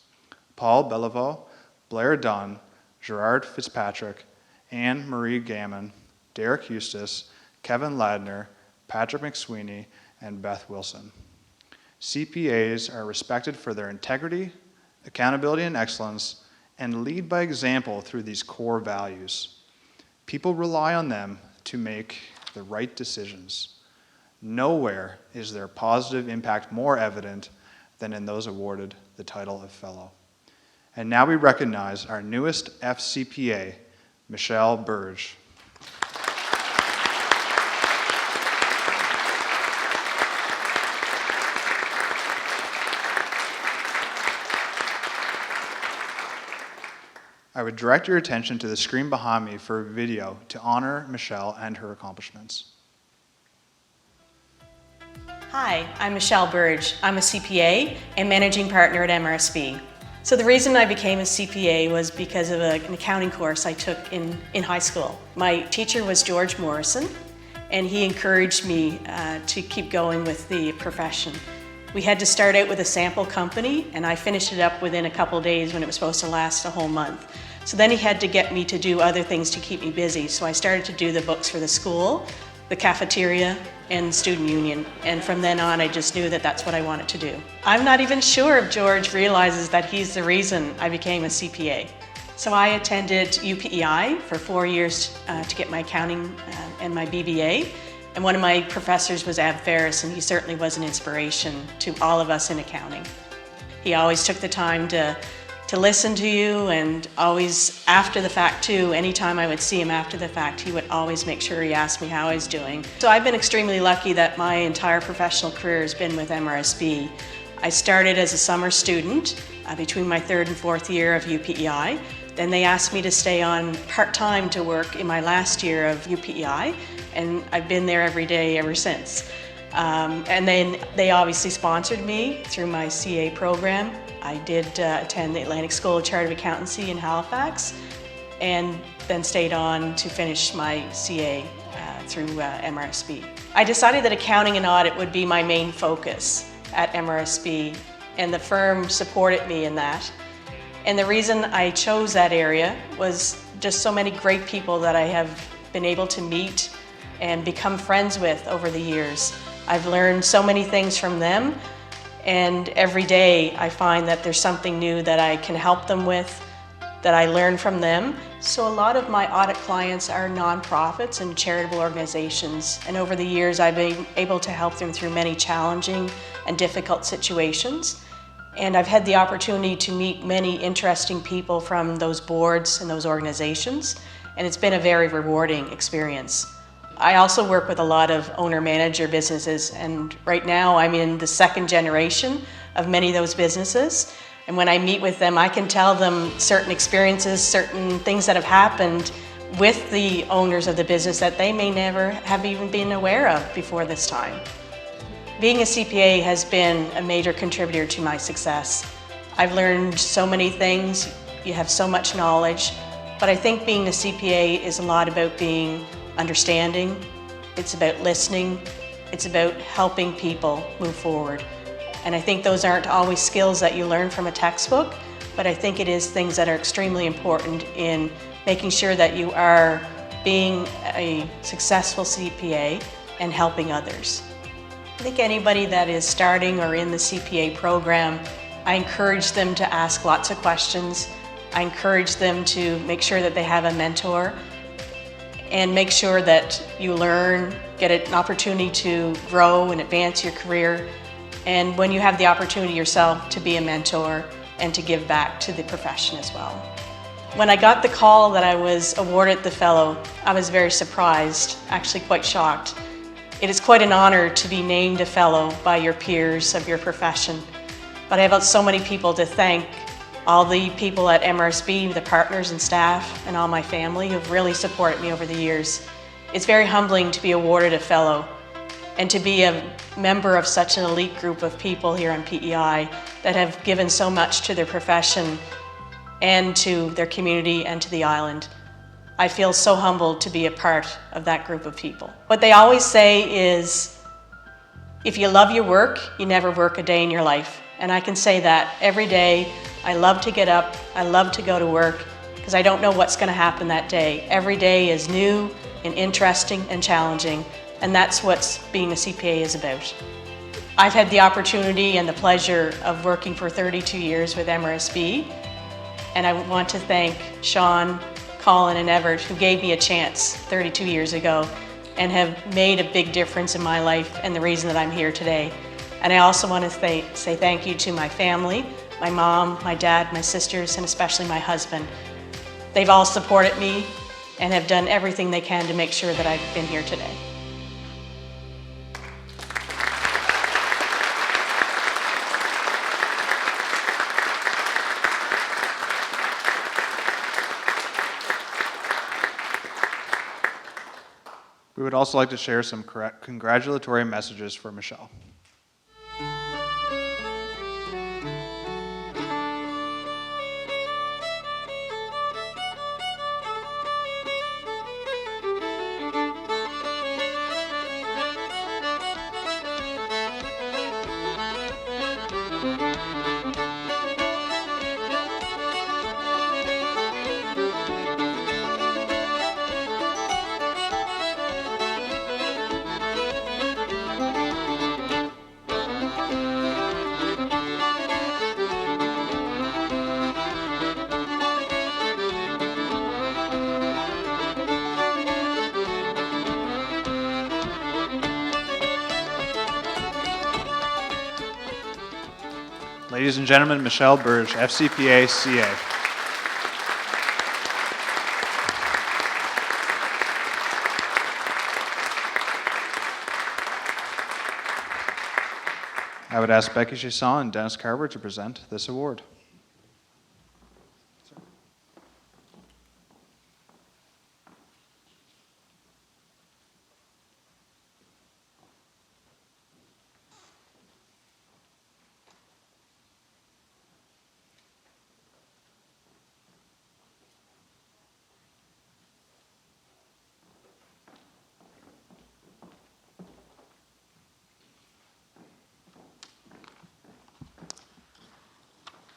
Paul Bellevaux, Blair Dunn, Gerard Fitzpatrick, Anne Marie Gammon, Derek Eustace, Kevin Ladner, Patrick McSweeney, and Beth Wilson. CPAs are respected for their integrity, accountability, and excellence, and lead by example through these core values. People rely on them to make the right decisions. Nowhere is their positive impact more evident than in those awarded the title of Fellow. And now we recognize our newest FCPA, Michelle Burge. I would direct your attention to the screen behind me for a video to honor Michelle and her accomplishments. Hi, I'm Michelle Burge. I'm a CPA and managing partner at MRSB. So the reason I became a CPA was because of an accounting course I took in high school. My teacher was George Morrison, and he encouraged me to keep going with the profession. We had to start out with a sample company, and I finished it up within a couple days when it was supposed to last a whole month. So then he had to get me to do other things to keep me busy. So I started to do the books for the school, the cafeteria, and the student union. And from then on, I just knew that that's what I wanted to do. I'm not even sure if George realizes that he's the reason I became a CPA. So I attended UPEI for 4 years to get my accounting and my BBA. And one of my professors was Ab Ferris, and he certainly was an inspiration to all of us in accounting. He always took the time to to listen to you, and always after the fact too. Anytime I would see him after the fact, he would always make sure he asked me how I was doing. So I've been extremely lucky that my entire professional career has been with MRSB. I started as a summer student between my 3rd and 4th year of UPEI. Then they asked me to stay on part-time to work in my last year of UPEI, and I've been there every day ever since. And then they obviously sponsored me through my CA program. I did attend the Atlantic School of Chartered Accountancy in Halifax, and then stayed on to finish my CA through MRSB. I decided that accounting and audit would be my main focus at MRSB, and the firm supported me in that. And the reason I chose that area was just so many great people that I have been able to meet and become friends with over the years. I've learned so many things from them, and every day I find that there's something new that I can help them with, that I learn from them. So a lot of my audit clients are nonprofits and charitable organizations, and over the years I've been able to help them through many challenging and difficult situations. And I've had the opportunity to meet many interesting people from those boards and those organizations, and it's been a very rewarding experience. I also work with a lot of owner-manager businesses, and right now I'm in the 2nd generation of many of those businesses. And when I meet with them, I can tell them certain experiences, certain things that have happened with the owners of the business that they may never have even been aware of before this time. Being a CPA has been a major contributor to my success. I've learned so many things, you have so much knowledge, but I think being a CPA is a lot about being understanding, it's about listening, it's about helping people move forward. And I think those aren't always skills that you learn from a textbook, but I think it is things that are extremely important in making sure that you are being a successful CPA and helping others. I think anybody that is starting or in the CPA program, I encourage them to ask lots of questions. I encourage them to make sure that they have a mentor and make sure that you learn, get an opportunity to grow and advance your career. And when you have the opportunity yourself to be a mentor and to give back to the profession as well. When I got the call that I was awarded the fellow, I was very surprised, actually quite shocked. It is quite an honor to be named a fellow by your peers of your profession. But I have so many people to thank, all the people at MRSB, the partners and staff, and all my family who've really supported me over the years. It's very humbling to be awarded a fellow and to be a member of such an elite group of people here on PEI that have given so much to their profession and to their community and to the island. I feel so humbled to be a part of that group of people. What they always say is, if you love your work, you never work a day in your life. And I can say that every day. I love to get up, I love to go to work, because I don't know what's going to happen that day. Every day is new and interesting and challenging, and that's what being a CPA is about. I've had the opportunity and the pleasure of working for 32 years with MRSB, and I want to thank Sean, Colin, and Everett, who gave me a chance 32 years ago and have made a big difference in my life and the reason that I'm here today. And I also want to say thank you to my family, my mom, my dad, my sisters, and especially my husband. They've all supported me and have done everything they can to make sure that I've been here today. We would also like to share some congratulatory messages for Michelle. Ladies and gentlemen, Michelle Burge, FCPA CA. I would ask Becky Chasson and Dennis Carver to present this award.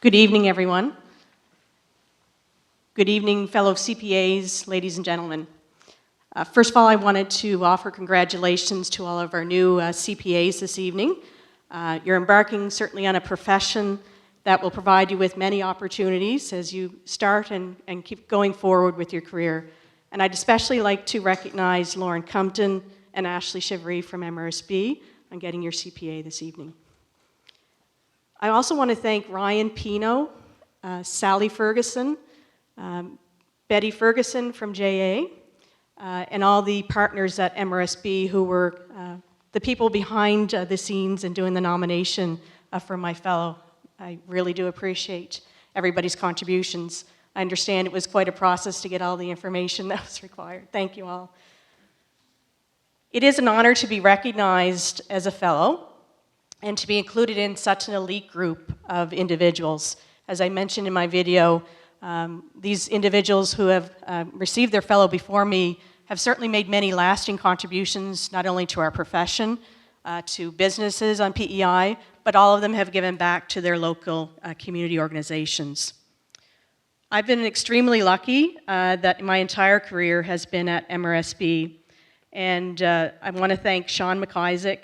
Good evening, everyone. Good evening, fellow CPAs, ladies and gentlemen. First of all, I wanted to offer congratulations to all of our new CPAs this evening. You're embarking certainly on a profession that will provide you with many opportunities as you start and keep going forward with your career. And I'd especially like to recognize Lauren Compton and Ashley Chivry from MRSB on getting your CPA this evening. I also want to thank Ryan Pino, Sally Ferguson, Betty Ferguson from JA, and all the partners at MRSB who were the people behind the scenes and doing the nomination for my fellow. I really do appreciate everybody's contributions. I understand it was quite a process to get all the information that was required. Thank you all. It is an honor to be recognized as a fellow and to be included in such an elite group of individuals. As I mentioned in my video, these individuals who have received their fellow before me have certainly made many lasting contributions, not only to our profession, to businesses on PEI, but all of them have given back to their local community organizations. I've been extremely lucky that my entire career has been at MRSB, and I want to thank Sean McIsaac,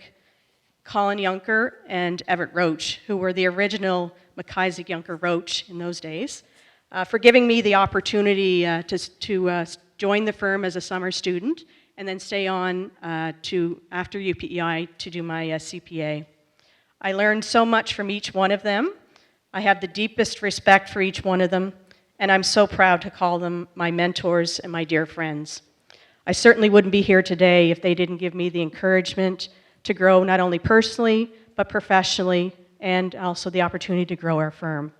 Colin Yunker, and Everett Roach, who were the original McIsaac, Yunker, Roach in those days, for giving me the opportunity to join the firm as a summer student and then stay on after UPEI to do my CPA. I learned so much from each one of them. I have the deepest respect for each one of them, and I'm so proud to call them my mentors and my dear friends. I certainly wouldn't be here today if they didn't give me the encouragement to grow not only personally, but professionally, and also the opportunity to grow our firm.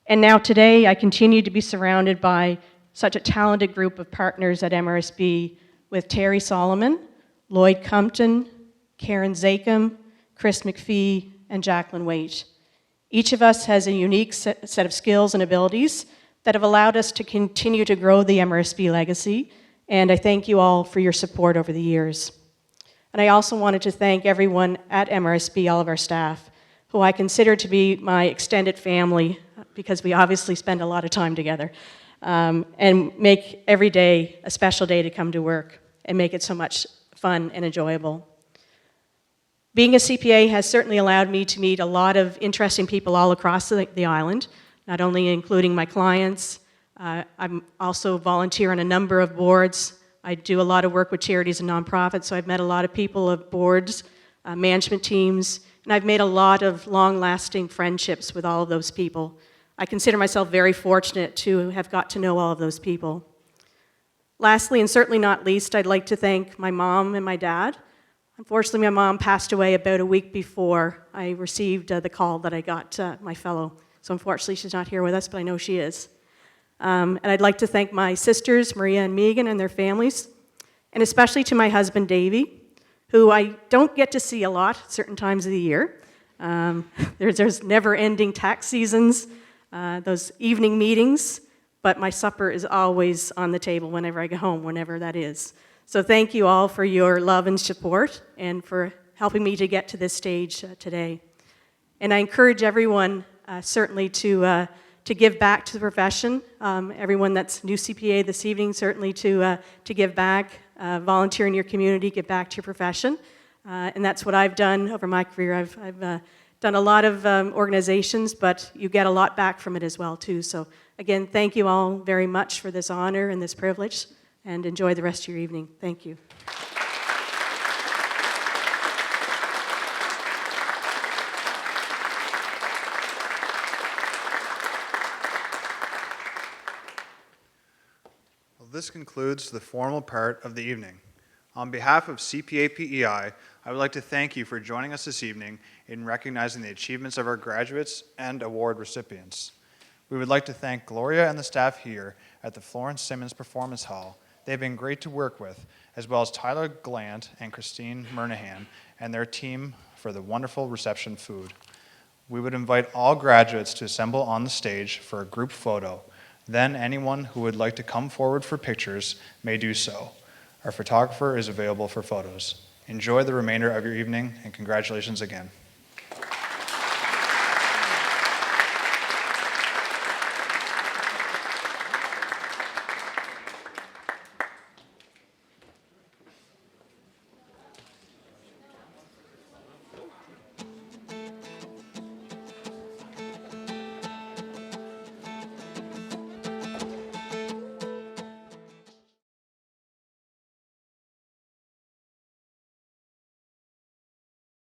And now today, I continue to be surrounded by such a talented group of partners at MRSB with Terry Solomon, Lloyd Compton, Karen Zakem, Chris McPhee, and Jacqueline Waite. Each of us has a unique set of skills and abilities that have allowed us to continue to grow the MRSB legacy, and I thank you all for your support over the years. And I also wanted to thank everyone at MRSB, all of our staff, who I consider to be my extended family, because we obviously spend a lot of time together, and make every day a special day to come to work and make it so much fun and enjoyable. Being a CPA has certainly allowed me to meet a lot of interesting people all across the island, not only including my clients. I'm also volunteer on a number of boards. I do a lot of work with charities and nonprofits, so I've met a lot of people of boards, management teams, and I've made a lot of long-lasting friendships with all of those people. I consider myself very fortunate to have got to know all of those people. Lastly, and certainly not least, I'd like to thank my mom and my dad. Unfortunately, my mom passed away about a week before I received the call that I got my fellow. So unfortunately, she's not here with us, but I know she is. And I'd like to thank my sisters, Maria and Megan, and their families, and especially to my husband, Davey, who I don't get to see a lot at certain times of the year. There's never-ending tax seasons, those evening meetings, but my supper is always on the table whenever I go home, whenever that is. So thank you all for your love and support and for helping me to get to this stage today. And I encourage everyone certainly to give back to the profession. Everyone that's new CPA this evening, certainly to give back, volunteer in your community, give back to your profession. And that's what I've done over my career. I've done a lot of organizations, but you get a lot back from it as well, too. So again, thank you all very much for this honor and this privilege, and enjoy the rest of your evening. Thank you. Well, this concludes the formal part of the evening. On behalf of CPA PEI, I would like to thank you for joining us this evening in recognizing the achievements of our graduates and award recipients. We would like to thank Gloria and the staff here at the Florence Simmons Performance Hall. They've been great to work with, as well as Tyler Glant and Christine Murnahan and their team for the wonderful reception food. We would invite all graduates to assemble on the stage for a group photo. Then anyone who would like to come forward for pictures may do so. Our photographer is available for photos. Enjoy the remainder of your evening, and congratulations again.